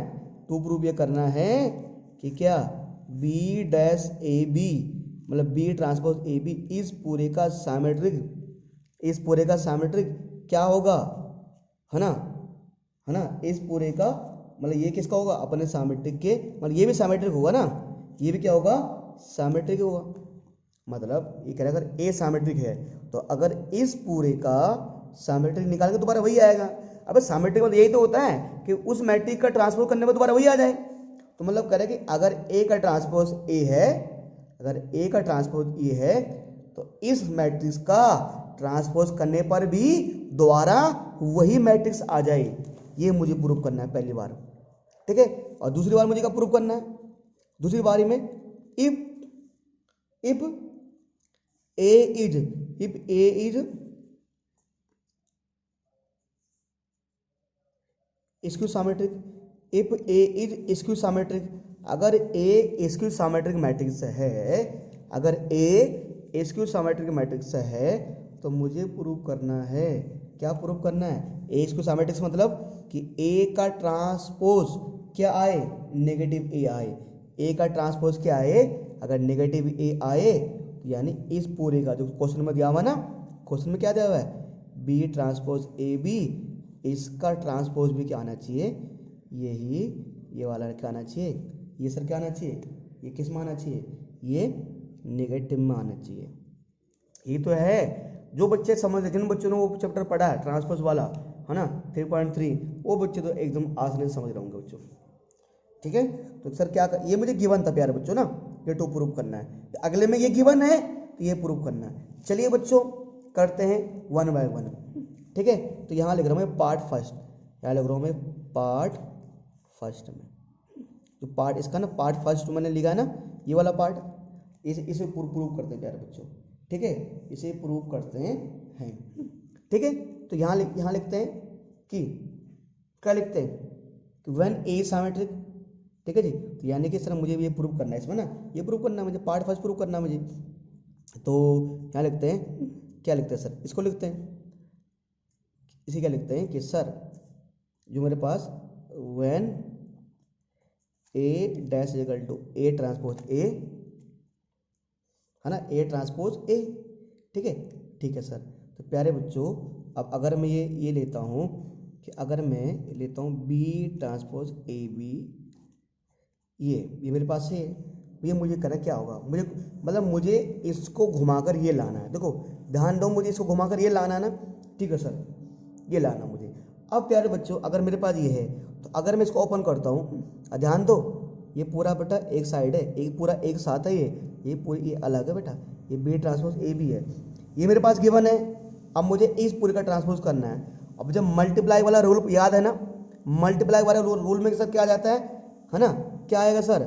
टू प्रूव ये करना है कि क्या बी डैश ए बी, मतलब बी ट्रांसपोज ए बी इस पूरे का सिमेट्रिक, इस पूरे का सिमेट्रिक क्या होगा, है ना, इस पूरे का मतलब ये किसका होगा, अपने सिमेट्रिक के, मतलब ये भी सिमेट्रिक होगा ना, ये भी क्या होगा, सिमेट्रिक होगा। मतलब ये कह रहा है अगर ए सिमेट्रिक है तो अगर इस पूरे का सिमेट्रिक निकाल के दोबारा वही आएगा। अब सिमेट्रिक मतलब यही तो होता है कि उस मैट्रिक का ट्रांसपोज करने पर दोबारा वही आ जाए। तो मतलब कह रहे कि अगर ए का ट्रांसपोज ए है, अगर ए का ट्रांसपोज ए है तो इस मैट्रिक्स का ट्रांसपोज करने पर भी दोबारा वही मैट्रिक्स आ जाए, ये मुझे प्रूव करना है पहली बार, ठीक है। और दूसरी बार मुझे क्या प्रूव करना है, दूसरी बारी में if A is skew symmetric, if A is skew symmetric, अगर ए स्क्यू सिमेट्रिक मैट्रिक्स है, अगर ए स्क्यू सिमेट्रिक मैट्रिक्स है तो मुझे प्रूव करना है, क्या प्रूव करना है, ए इसको सिमेट्रिक मतलब कि ए का ट्रांसपोज क्या आए, नेगेटिव ए आए, ए का ट्रांसपोज क्या आए, अगर नेगेटिव ए आए यानी इस पूरे का जो क्वेश्चन में दिया हुआ ना, क्वेश्चन में क्या दिया हुआ है, बी ट्रांसपोज ए बी, इसका ट्रांसपोज भी क्या आना चाहिए, यही ये वाला क्या आना चाहिए, ये सर क्या आना चाहिए, ये किस में आना चाहिए, ये नेगेटिव में आना चाहिए। ये तो है जो बच्चे समझ, जिन बच्चों ने वो चैप्टर पढ़ा है ट्रांसपोज वाला है ना 3.3, वो बच्चे तो एकदम आसानी से समझ रहे होंगे बच्चों। ठीक है, तो सर क्या ये मुझे गिवन था प्यारे बच्चों ना, ये टू प्रूव करना है, अगले में ये गिवन है तो ये प्रूव करना है। चलिए बच्चों करते हैं वन बाय वन। ठीक है, तो यहाँ लिख रहा हूँ मैं पार्ट फर्स्ट, यहाँ लिख रहा हूँ मैं पार्ट फर्स्ट में, जो पार्ट इसका ना पार्ट फर्स्ट मैंने लिखा है ना, ये वाला पार्ट, इसे प्रूव करते हैं प्यारे बच्चों। ठीक है, इसे प्रूव करते हैं। ठीक है, तो यहाँ लिखते हैं कि क्या लिखते हैं कि व्हेन ए सिमेट्रिक। ठीक है जी, तो यानी कि सर मुझे ये प्रूव करना है इसमें ना, ये प्रूव करना है मुझे, पार्ट फर्स्ट प्रूव करना है मुझे। तो यहाँ लिखते हैं, क्या लिखते हैं सर, इसको लिखते हैं, इसे क्या लिखते हैं कि सर जो मेरे पास when A dash equal to A transpose A, है ना, ए ट्रांसपोज ए। ठीक है सर। तो प्यारे बच्चों अब अगर मैं ये लेता हूँ कि अगर मैं लेता हूँ बी ट्रांसपोज ए बी, ये मेरे पास है, ये मुझे करना क्या होगा, मुझे मतलब मुझे इसको घुमाकर ये लाना है, देखो ध्यान दो, मुझे इसको घुमाकर ये लाना है ना। ठीक है सर, ये लाना मुझे। अब प्यारे बच्चों अगर मेरे पास ये है तो अगर मैं इसको ओपन करता हूँ, ध्यान दो ये पूरा बेटा एक साइड है, एक पूरा एक साथ है, ये पूरी ये अलग है बेटा, ये बी ट्रांसपोज ए बी है, ये मेरे पास गिवन है। अब मुझे इस पूरे का ट्रांसपोज करना है। अब जब मल्टीप्लाई वाला रूल याद है ना, मल्टीप्लाई वाला रूल में सर क्या आ जाता है ना, क्या आएगा सर,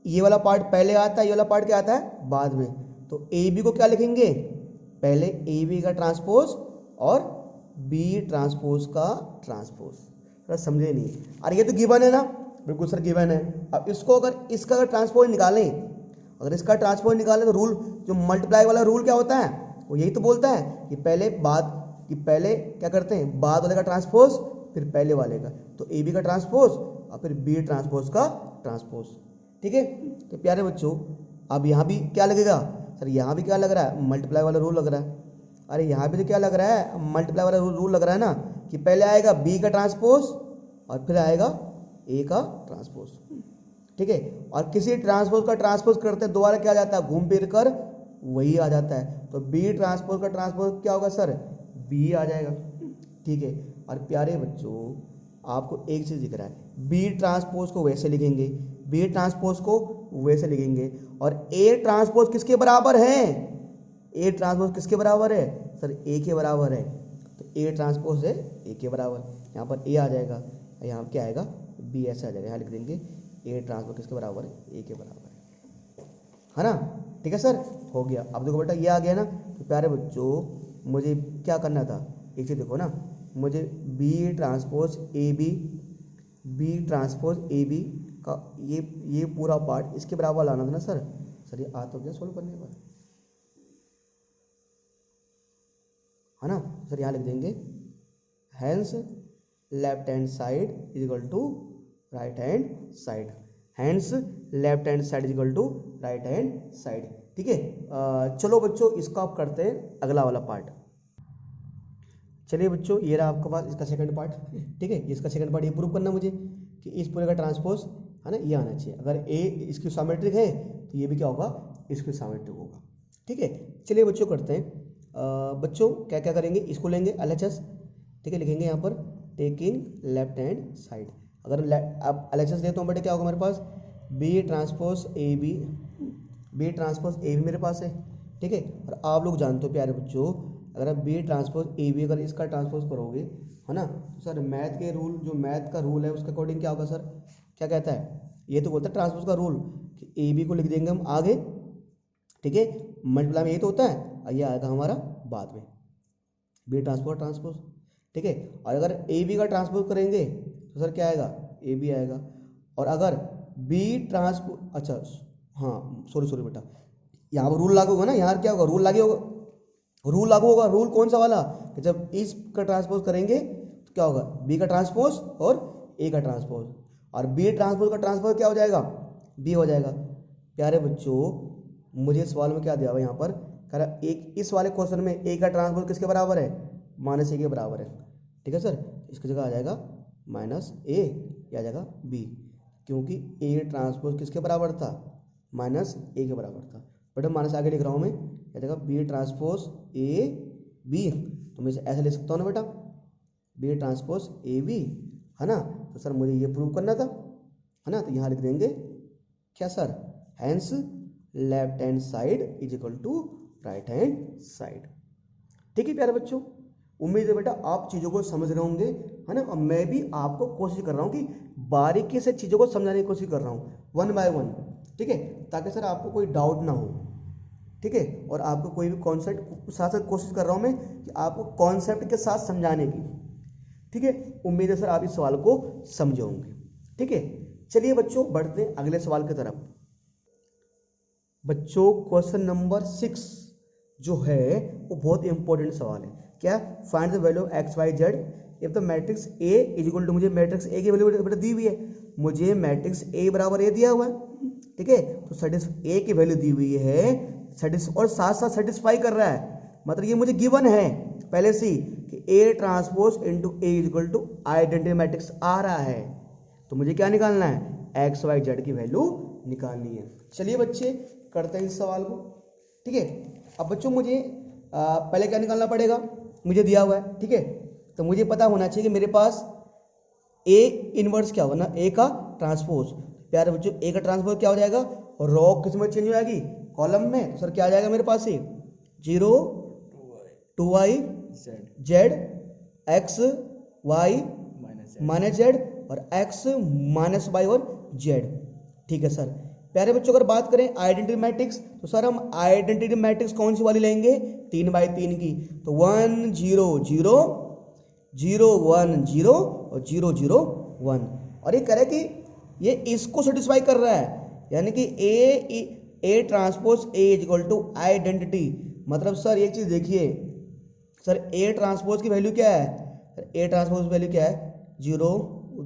ये वाला पार्ट पहले आता है, ये वाला पार्ट क्या आता है बाद में। तो ए बी को क्या लिखेंगे, पहले ए बी का ट्रांसपोज और बी ट्रांसपोज का ट्रांसपोज। सर समझे नहीं, अरे ये तो गिवन है ना, बिल्कुल सर गिवन है। अब इसको अगर इसका अगर ट्रांसपोज निकालें, अगर इसका ट्रांसपोज निकालें तो रूल जो मल्टीप्लाई वाला रूल क्या होता है, वो यही तो बोलता है कि पहले क्या करते हैं, बाद वाले का ट्रांसपोज फिर पहले वाले का। तो ए बी का ट्रांसपोज और फिर बी ट्रांसपोज का ट्रांसपोज। ठीक है, तो प्यारे बच्चों अब यहाँ भी क्या लगेगा सर, यहाँ भी क्या लग रहा है, मल्टीप्लाई वाला रूल लग रहा है। अरे यहाँ भी तो क्या लग रहा है, मल्टीप्लाई वाला रूल लग रहा है ना, कि पहले आएगा बी का ट्रांसपोज और फिर आएगा ए का ट्रांसपोज। ठीक है, और किसी ट्रांसपोज का ट्रांसपोज करते हैं दोबारा क्या आ जाता है, घूम फिर कर वही आ जाता है। तो बी ट्रांसपोज का ट्रांसपोज क्या होगा सर, बी आ जाएगा। ठीक है, और प्यारे बच्चों आपको एक चीज दिख रहा है, बी ट्रांसपोज को वैसे लिखेंगे, बी ट्रांसपोज को वैसे लिखेंगे, और ए ट्रांसपोज किसके बराबर है, ए ट्रांसपोज किसके बराबर है सर, ए के बराबर है। तो ए ट्रांसपोज है ए के बराबर, यहाँ पर ए आ जाएगा, यहाँ क्या आएगा बी, ऐसे आ जाएगा, यहाँ लिख देंगे ए ट्रांसपोज किसके बराबर है, ए के बराबर है ना। ठीक है सर, हो गया। अब देखो बेटा ये आ गया ना, तो प्यारे बच्चों मुझे क्या करना था, एक चीज देखो ना, मुझे बी ट्रांसपोज ए बी का ये पूरा पार्ट इसके बराबर लाना था ना सर। सर ये आ तो गया सोल्व करने पर, है ना। सर यहाँ लिख देंगे hence left hand side is equal to right hand side, hence left hand side is equal to right hand side. ठीक है, चलो बच्चों इसका आप करते हैं अगला वाला पार्ट। चलिए बच्चों ये रहा आपके पास इसका सेकंड पार्ट। ठीक है, इसका सेकंड पार्ट ये प्रूव करना मुझे कि इस पूरे का ट्रांसपोज है ना ये आना चाहिए, अगर ए इसकी सिमेट्रिक है तो ये भी क्या होगा, इसकी सिमेट्रिक होगा। ठीक है, चलिए बच्चों करते हैं। बच्चों क्या क्या करेंगे, इसको लेंगे LHS। ठीक है, लिखेंगे यहाँ पर टेकिंग लेफ्ट हैंड साइड। अगर अब LHS लेता हूँ बेटे क्या होगा मेरे पास, बी ट्रांसपोज ए बी मेरे पास है। ठीक है, और आप लोग जानते हो प्यारे बच्चों, अगर आप बी ट्रांसपोज ए बी अगर इसका ट्रांसपोज करोगे है ना, तो सर मैथ के रूल, जो मैथ का रूल है उसके अकॉर्डिंग क्या होगा सर, क्या कहता है, ये तो बोलता है ट्रांसपोज का रूल कि ए बी को लिख देंगे हम आगे। ठीक है, मल्टीप्लाई में ये तो होता है, और ये आएगा हमारा बाद में, बी ट्रांसपोज। ठीक है, और अगर ए बी का ट्रांसपोज करेंगे तो सर क्या आएगा, ए बी आएगा। और अगर बी ट्रांसपोज, अच्छा हाँ सॉरी बेटा, यहाँ पर रूल लागू होगा ना, यहाँ क्या होगा रूल लागू होगा, रूल लागू होगा। रूल कौन सा वाला कि जब इस का ट्रांसपोज करेंगे तो क्या होगा, बी का ट्रांसपोज और ए का ट्रांसपोज, और बी ट्रांसपोज का ट्रांसपोज क्या हो जाएगा, बी हो जाएगा। प्यारे बच्चों मुझे सवाल में क्या दिया हुआ यहाँ पर, कह रहा एक इस वाले क्वेश्चन में ए का ट्रांसपोज किसके बराबर है, माइनस ए के बराबर है। ठीक है सर, इसकी जगह आ जाएगा माइनस ए, या आ जाएगा बी, क्योंकि ए ट्रांसपोज किसके बराबर था, माइनस ए के बराबर था। बेटा माइनस आगे लिख रहा हूँ मैं, क्या जाएगा बी ट्रांसपोज ए बी, तो मैं इसे ऐसे लिख सकता हूँ ना बेटा, बी ट्रांसपोज ए बी, है ना। तो सर मुझे ये प्रूव करना था, है ना, तो यहाँ लिख देंगे क्या sir, hence left hand side is equal to right hand side. ठीक है प्यारे बच्चों, उम्मीद है बेटा आप चीज़ों को समझ रहे होंगे, है ना, और मैं भी आपको कोशिश कर रहा हूँ कि बारीकी से चीज़ों को समझाने की कोशिश कर रहा हूँ, वन बाय वन। ठीक है, ताकि सर आपको कोई डाउट ना हो। ठीक है, और आपको कोई भी कॉन्सेप्ट साथ साथ कोशिश कर रहा हूँ मैं कि आपको कॉन्सेप्ट के साथ समझाने की। ठीक है, उम्मीद है सर आप इस सवाल को समझे होंगे। ठीक है, चलिए बच्चों बढ़ते हैं अगले सवाल की तरफ। बच्चों क्वेश्चन नंबर 6 जो है वो बहुत इंपॉर्टेंट सवाल है। क्या, find the value of X Y Z if the matrix A is equal to, मुझे मैट्रिक्स ए की वैल्यू दी हुई है, मुझे मैट्रिक्स ए बराबर ए दिया हुआ है। ठीक है, तो ए की वैल्यू दी हुई है, और साथ साथ सेटिस्फाई कर रहा है, मतलब ये मुझे गिवन है पहले से कि A transpose into A is equal to identity matrix आ रहा है, तो मुझे क्या निकालना है, एक्स वाई जेड की वैल्यू निकालनी है। चलिए बच्चे करते हैं इस सवाल को। ठीक है, अब बच्चों मुझे पहले क्या निकालना पड़ेगा, मुझे दिया हुआ है। ठीक है, तो मुझे पता होना चाहिए कि मेरे पास ए इनवर्स क्या होगा ना, ए का ट्रांसपोज। प्यारे बच्चों ए का ट्रांसपोज क्या हो जाएगा, रॉ किस में चेंज हो जाएगी, कॉलम में। तो सर क्या आ जाएगा मेरे पास, 0 2y Z X Y minus Z और एक्स माइनस वाई और जेड। ठीक है सर, प्यारे बच्चों अगर बात करें आइडेंटिटी मैट्रिक्स, तो सर हम आइडेंटिटी मैट्रिक्स कौन सी वाली लेंगे, 3x3 की। तो 1 0 0 0 1 0 और 0 0 1, और ये कह रहा है कि ये इसको सेटिस्फाई कर रहा है, यानी कि A transpose A is equal to identity. मतलब सर एक चीज देखिए सर, ए ट्रांसपोज की वैल्यू क्या है, ए ट्रांसपोज की वैल्यू क्या है, 0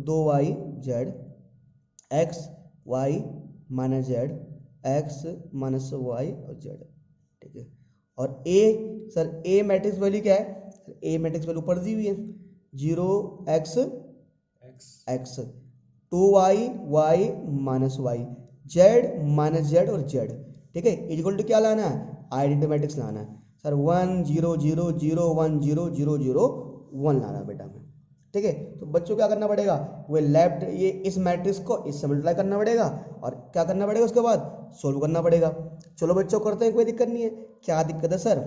2y Z X Y minus Z X minus Y और जेड। ठीक है, और A sir A matrix value क्या है, ए मैट्रिक्स वैल्यू ऊपर दी हुई है, 0 X X 2y Y minus Y Z minus Z और जेड। ठीक है, इक्वल टू क्या लाना है, आइडेंटिटी मैट्रिक्स लाना है सर, 1 0 0 0 1 0 0 0 1 लाना है बेटा में। ठीक है, तो बच्चों क्या करना पड़ेगा, वो लेफ्ट ये इस मैट्रिक्स को इससे मल्टीप्लाई करना पड़ेगा, और क्या करना पड़ेगा उसके बाद सोल्व करना पड़ेगा। चलो बच्चों करते हैं, कोई दिक्कत नहीं है। क्या दिक्कत है सर,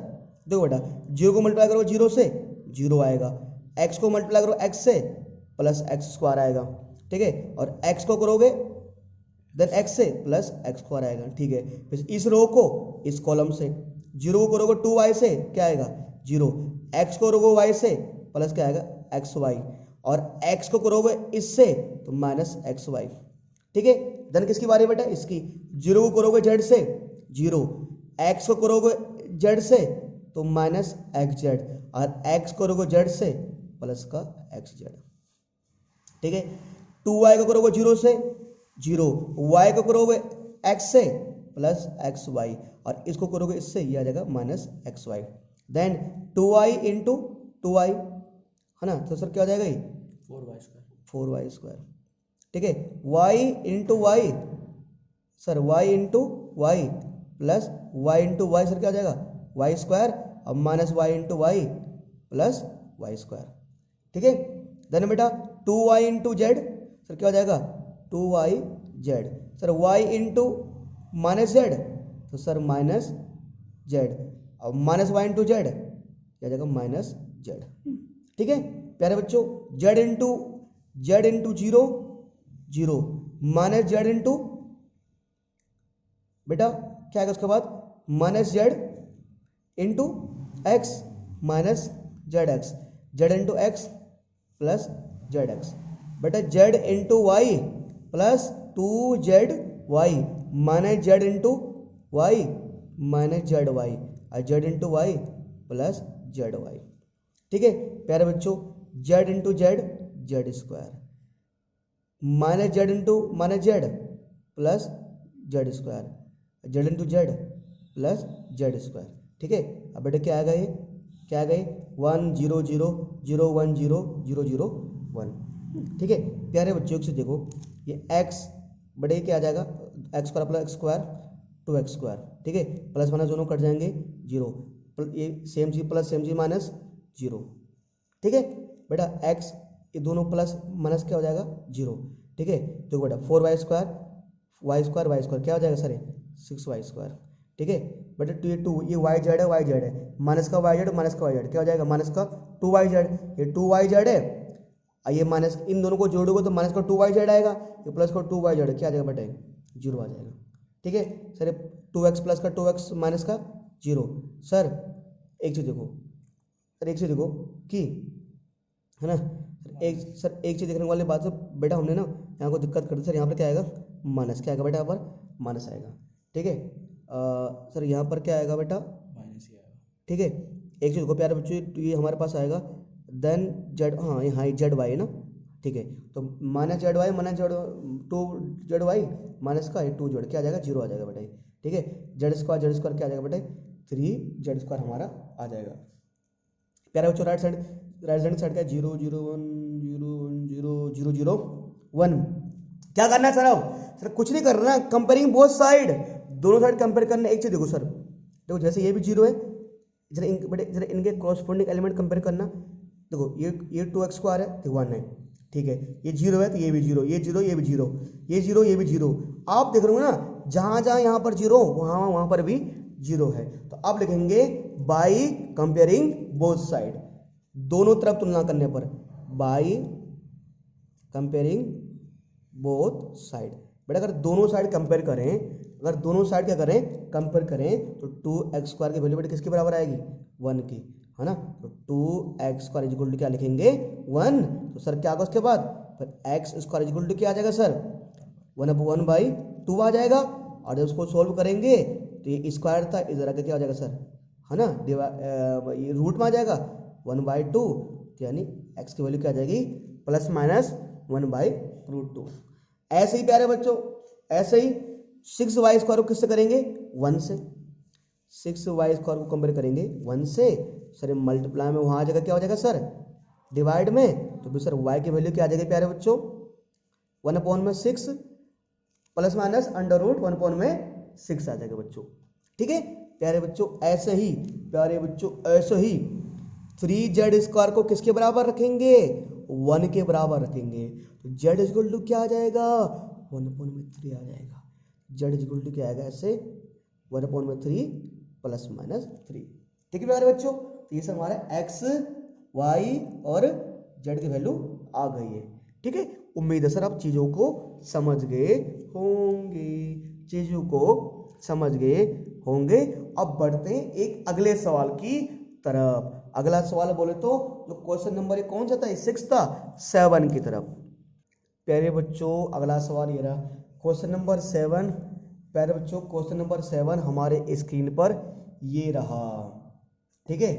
देखो बेटा 0 को मल्टीप्लाई करो 0 से 0 आएगा, x को मल्टीप्लाई करो x से प्लस एक्स स्क्वायर आएगा। ठीक है, और x को करोगे देन x से प्लस एक्स स्क्वायर आएगा। ठीक है, फिर इस रो को इस कॉलम से, 0 को करोगे 2y से क्या आएगा 0, x को करोगे y से प्लस क्या आएगा एक्स वाई, और x को करोगे इससे तो माइनस एक्स वाई। ठीक है, देन किसकी बारी बेटा, इसकी 0 को करोगे z से 0, x को करोगे z से तो माइनस एक्स जेड, और x को करोगे z से प्लस का एक्स जेड। ठीक है, 2y को करोगे 0 से 0, y को करोगे x से प्लस एक्स वाई, और इसको करोगे इससे, ये आ जाएगा minus X Y. Then 2y into 2y, है ना, तो सर क्या हो जाएगा, 4y स्क्वायर। ठीक है, y into Y, sir y into Y plus y into Y, sir क्या हो जाएगा y स्क्वायर, और minus y into Y plus Y square. ठीक है, देन बेटा 2y इंटू जेड, सर क्या हो जाएगा 2y Z, sir y into minus Z, तो सर माइनस जेड, और माइनस वाई इंटू जेड क्या जाएगा माइनस जेड। ठीक है प्यारे बच्चों, z into 0 0 minus Z into बेटा क्या आएगा उसके बाद minus Z into X minus Z X, Z into X plus Z X. बेटा Z into Y plus 2z Y minus Z into Y minus Z Y, और Z into Y plus Z Y. ठीक है प्यारे बच्चों, Z into Z, Z square, minus Z into minus Z plus Z square, Z into Z plus Z square. ठीक है, अब बेटे क्या आएगा, ये क्या आएगा, ये 1 0 0 0 1 0 0 0 1। ठीक है प्यारे बच्चों से देखो, ये x बड़े क्या आ जाएगा, x square plus x square 2x square. ठीक है, प्लस माइनस दोनों कट जाएंगे 0, ये सेम जी प्लस सेम जी माइनस 0। ठीक है बेटा, x ये दोनों प्लस माइनस क्या हो जाएगा 0। ठीक है, तो बेटा 4y स्क्वायर वाई स्क्वायर क्या हो जाएगा सर, 6y स्क्वायर। ठीक है बेटा, ये 2 ये वाई जेड है, माइनस का वाई जेड क्या हो जाएगा, माइनस का 2y जेड, ये 2y जेड है, ये माइनस इन दोनों को जोड़ोगे तो माइनस का 2y जेड आएगा, ये प्लस का 2y जेड क्या आ जाएगा बेटा, 0 आ जाएगा। ठीक है सर, 2x प्लस का 2x माइनस का 0। सर एक चीज़ देखो, सर एक चीज़ देखो कि है ना, सर एक चीज़ देखने वाली बात है बेटा, हमने ना यहाँ को दिक्कत कर दी सर, यहाँ पर क्या आएगा माइनस, क्या आएगा बेटा यहाँ पर माइनस आएगा। ठीक है सर यहाँ पर क्या आएगा बेटा माइनस ही आएगा। ठीक है, एक चीज़ देखो प्यारे बच्चों, ये हमारे पास आएगा देन जेड, हाँ यहाँ जेड वाई है ना। ठीक है, तो minus Z Y minus Z 2 Z Y minus का 2 जेड क्या आ जाएगा 0 आ जाएगा बेटा। ठीक है, जेड स्क्वायर क्या आ जाएगा बेटा 3 जेड स्क्वायर हमारा आ जाएगा। प्यारे बच्चों राइट साइड साइड का 0 0 1 0 1 0 0 0 1। क्या करना है सर, अब सर कुछ नहीं करना, कंपेयरिंग बोथ साइड, दोनों साइड कंपेयर करना। एक चीज देखो सर, देखो जैसे ये भी 0 है, जरा इनके कॉरस्पॉन्डिंग एलिमेंट कंपेयर करना। देखो ये 2x स्क्वायर है तो 1 है। ठीक है, ये 0 है तो ये भी 0, ये 0 ये भी 0, ये 0 ये भी 0। आप देख रहे हो ना, जहां जहां यहाँ पर 0 वहां पर भी 0 है, तो आप लिखेंगे बाई कंपेयरिंग बोथ साइड, दोनों तरफ तुलना करने पर, बाई कंपेयरिंग बोथ साइड। बेटा अगर दोनों साइड कंपेयर करें, अगर दोनों साइड क्या करें कंपेयर करें, तो 2x स्क्वायर की वैल्यू बेटा किसके बराबर आएगी 1 की, है ना। तो 2x स्क्वायर इक्वल टू क्या लिखेंगे 1, तो सर क्या होगा उसके बाद, फिर x स्क्वायर इक्वल टू क्या आ जाएगा सर 1/2 आ जाएगा। और जब उसको सोल्व करेंगे तो ये स्क्वायर था, इधर आके क्या हो जाएगा सर, है ना, ये रूट में आ जाएगा 1/2, यानी x की वैल्यू क्या आ जाएगी प्लस माइनस 1/√2। ऐसे ही प्यारे बच्चों, ऐसे ही 6y स्क्वायर को किससे करेंगे 1 से, 6y स्क्वायर को कंपेयर करेंगे 1 से। सर मल्टीप्लाई में वहां आ जाएगा क्या हो जाएगा सर डिवाइड में, तो फिर सर y की वैल्यू क्या आ जाएगी प्यारे बच्चों 1/6 प्लस माइनस √1/6 आ जाएगा बच्चों। ठीक है प्यारे बच्चों, ऐसे ही प्यारे बच्चों ऐसे ही 3z स्क्वायर को किसके बराबर रखेंगे 1 के बराबर रखेंगे, तो z इक्वल टू क्या आ जाएगा 1/3 आ जाएगा। z इक्वल टू क्या आएगा ऐसे 1/3 प्लस माइनस 3। ठीक है प्यारे बच्चों, तो ये सब हमारा x y और z की वैल्यू आ गई है। ठीक है, उम्मीद है सर आप चीजों को समझ गए होंगे, चीजों को समझ गए होंगे। अब बढ़ते हैं एक अगले सवाल की तरफ। अगला सवाल बोले तो जो क्वेश्चन नंबर कौन सा था 6 था 7 की तरफ। प्यारे बच्चों अगला सवाल ये रहा क्वेश्चन नंबर 7। प्यारे बच्चों क्वेश्चन नंबर 7 हमारे स्क्रीन पर ये रहा। ठीक है,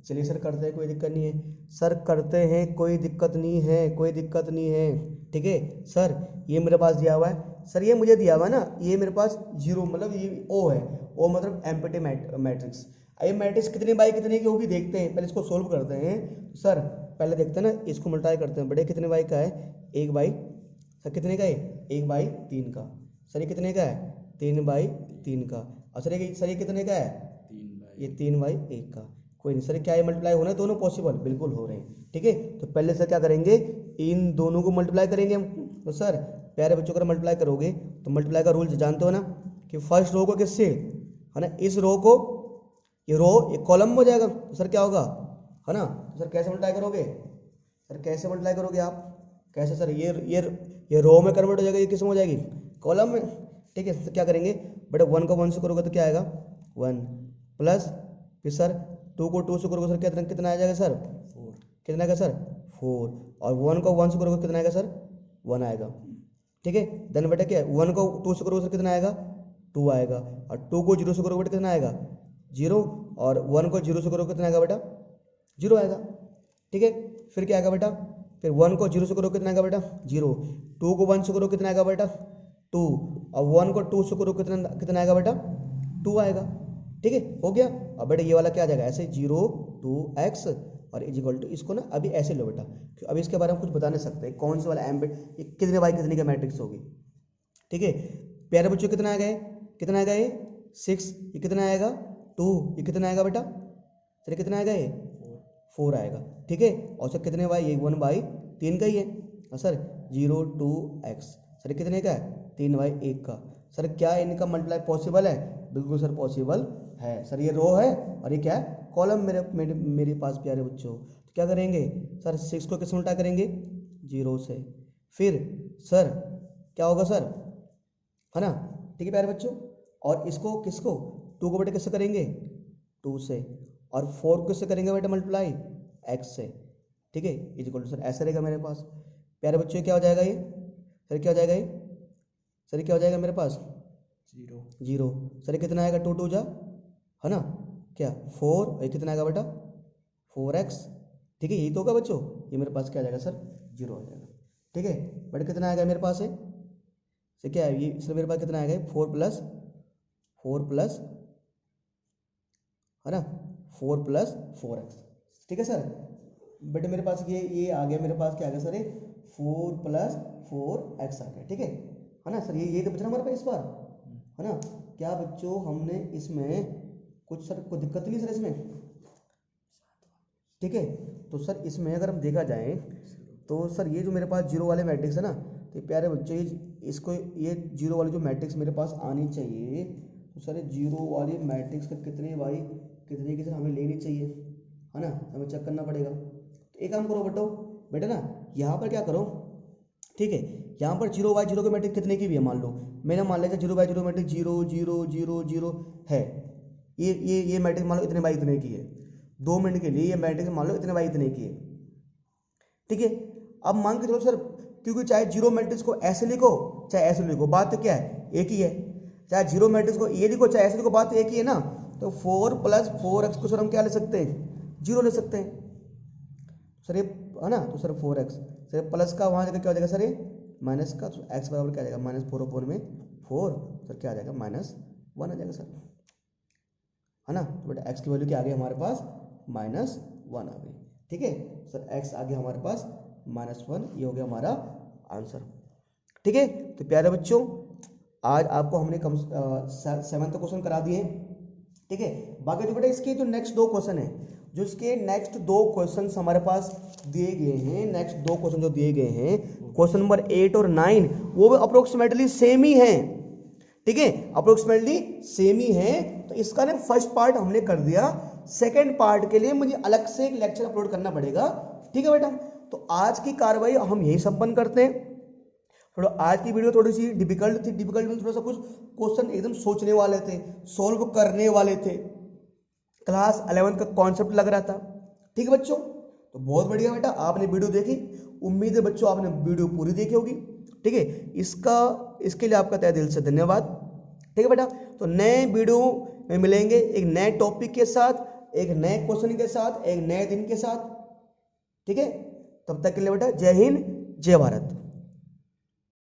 चलिए सर करते हैं, कोई दिक्कत नहीं है सर, करते हैं कोई दिक्कत नहीं है, कोई दिक्कत नहीं है। ठीक है सर, ये मेरे पास दिया हुआ है सर, ये मुझे दिया हुआ है ना, ये मेरे पास 0 मतलब ये O है, O मतलब एम्प्टी मैट्रिक्स। ये मैट्रिक्स कितने बाई कितने की होगी देखते हैं, पहले इसको सोल्व करते हैं। सर पहले देखते हैं ना, इसको मल्टीप्लाई करते हैं, बड़े कितने बाई का है 1 बाई, सर कितने का है 1/3 का, सर ये कितने का है 3/3 का, और सर ये कितने का है ये 3/1 का। कोई नहीं सर, क्या ये मल्टीप्लाई हो रहे हैं दोनों पॉसिबल, बिल्कुल हो रहे हैं। ठीक है, तो पहले सर क्या करेंगे इन दोनों को मल्टीप्लाई करेंगे हम। तो सर प्यारे बच्चों अगर मल्टीप्लाई करोगे तो मल्टीप्लाई का रूल जानते हो ना, कि फर्स्ट रो को किससे, है ना, इस रो को, ये रो ये कॉलम में हो जाएगा, तो सर क्या होगा, है ना। तो सर कैसे मल्टीप्लाई करोगे, सर कैसे मल्टीप्लाई करोगे आप, कैसे सर ये रो में कन्वर्ट हो जाएगा, ये किस में हो जाएगी कॉलम में। ठीक है, तो क्या करेंगे बेटा 1 को 1 से करोगे तो क्या आएगा 1 प्लस, फिर सर 2 को 2 से करोगे सर कितना आ जाएगा सर 4, कितना आएगा सर 4, और 1 को 1 से करोगे कितना आएगा सर 1 आएगा। ठीक है, देन बेटा क्या 1 को 2 से करोगे सर कितना आएगा 2 आएगा, और 2 को 0 से करोगे बेटा कितना आएगा 0, और 1 को 0 से करो कितना आएगा बेटा, 0 आएगा। ठीक है, फिर क्या आएगा बेटा, फिर 1 को 0 से करो कितना आएगा बेटा, 0। 2 को 1 से करो कितना आएगा बेटा, 2। और 1 को 2 से करो कितना आएगा बेटा, 2 आएगा। ठीक है, हो गया। अब बेटा ये वाला क्या आ जाएगा, ऐसे 0 2x और इज इक्वल टू, इसको ना अभी ऐसे लो बेटा, अभी इसके बारे में कुछ बता नहीं सकते कौन से वाला एम्बेड कितने बाई कितने का मैट्रिक्स होगी। ठीक है, प्यारे बच्चों कितना आ गया, कितना आएगा ये 6, ये कितना आएगा 2, ये कितना आएगा बेटा, सर कितना आएगा ये 4 आएगा। ठीक है, और सर कितने बाई, ये 1/3 का ही है। और सर 0 2x, सर कितने का है, 3/1 का। सर क्या इनका मल्टीप्लाई पॉसिबल है, बिल्कुल सर पॉसिबल है। सर ये रो है और ये क्या है, कॉलम मेरे पास प्यारे बच्चों। तो क्या करेंगे सर, 6 को किससे उल्टा करेंगे, 0 से। फिर सर क्या होगा सर, है ना। ठीक है प्यारे बच्चों, और इसको किसको, 2 को बेटे किससे करेंगे, 2 से, और 4 को किससे करेंगे बेटा मल्टीप्लाई, x से। ठीक है, इज इक्वल टू सर ऐसा रहेगा मेरे पास। प्यारे बच्चों क्या हो जाएगा ये, सर क्या हो जाएगा ये, सर क्या हो जाएगा मेरे पास, 0। सर कितना आएगा, 2 2 जा, है ना, क्या 4, ये कितना आएगा बेटा 4x। ठीक है, यही तो होगा बच्चों, ये मेरे पास क्या आ जाएगा सर, 0 आ जाएगा। ठीक है बेटा, कितना आएगा मेरे पास है, सर क्या है ये, सर मेरे पास कितना आएगा, 4 प्लस है ना, 4 प्लस 4x। ठीक है सर, बेटे मेरे पास ये आ गया, मेरे पास क्या आ गया सर, ये 4 प्लस 4x आ गया। ठीक है ना सर, ये तो बचा हमारे पास इस बार, है ना। क्या बच्चों हमने इसमें कुछ सर कोई दिक्कत नहीं सर इसमें। ठीक है, तो सर इसमें अगर हम देखा जाए तो सर ये जो मेरे पास 0 वाले मैट्रिक्स है ना, तो प्यारे बच्चों इसको ये 0 वाली जो मैट्रिक्स मेरे पास आनी चाहिए, तो सर 0 वाली मैट्रिक्स का कितने बाई कितने की सर हमें लेनी चाहिए, है ना, हमें चेक करना पड़ेगा। तो एक काम करो बेटा ना, यहाँ पर क्या करो, ठीक है, यहाँ पर 0/0 की मैट्रिक्स कितने की भी है, मान लो मैंने मान लिया 0/0 मैट्रिक्स 0 0 0 0 है, ये मैट्रिक्स मान लो इतने बाई इतने की है। 2 मिनट के लिए ये मैट्रिक्स मान लो इतने बाई इतने की है। ठीक है, अब मान के चलो सर, क्योंकि चाहे 0 मैट्रिक्स को ऐसे लिखो चाहे ऐसे लिखो, बात तो क्या है, एक ही है। चाहे 0 मैट्रिक्स को ये लिखो चाहे ऐसे लिखो, बात तो एक ही है ना। तो 4 प्लस 4x को सर हम क्या ले सकते हैं, 0 ले सकते हैं सर, ये है ना। तो सर 4x सर प्लस का वहाँ जगह क्या हो जाएगा सर, ये माइनस का, तो x बराबर क्या आ जाएगा, -4 में 4, सर क्या आ जाएगा -1 आ जाएगा सर, है ना। तो बेटा x की वैल्यू क्या आ गई हमारे पास, -1 आ गई। ठीक है सर, x आ गया हमारे पास -1, ये हो गया हमारा आंसर। ठीक है, तो प्यारे बच्चों आज आपको हमने 7th क्वेश्चन करा दिए। ठीक है, बाकी जो बेटा इसके जो नेक्स्ट 2 क्वेश्चन है, जो इसके नेक्स्ट 2 क्वेश्चन हमारे पास दिए गए हैं, नेक्स्ट 2 क्वेश्चन जो दिए गए हैं, क्वेश्चन नंबर 8 और 9, वो भी अप्रोक्सीमेटली सेम ही है। ठीक है, अप्रोक्सीमेटली सेम ही है। तो इसका ना फर्स्ट पार्ट हमने कर दिया, सेकंड पार्ट के लिए मुझे अलग से एक लेक्चर अपलोड करना पड़ेगा। ठीक है बेटा, तो आज की कार्रवाई हम यही संपन्न करते हैं। थोड़ा आज की वीडियो थोड़ी सी डिफिकल्ट थी, डिफिकल्ट में थोड़ा सा कुछ क्वेश्चन एकदम सोचने वाले थे, सोल्व करने वाले थे, क्लास 11 का कॉन्सेप्ट लग रहा था। ठीक है बच्चों, तो बहुत बढ़िया बेटा, आपने वीडियो देखी, उम्मीद है बच्चों आपने वीडियो पूरी देखी होगी। ठीक है, इसके लिए आपका तहे दिल से धन्यवाद। ठीक है बेटा, तो नए वीडियो में मिलेंगे एक नए टॉपिक के साथ, एक नए क्वेश्चन के साथ, एक नए दिन के साथ। ठीक है, तब तक के लिए बेटा जय हिंद जय भारत।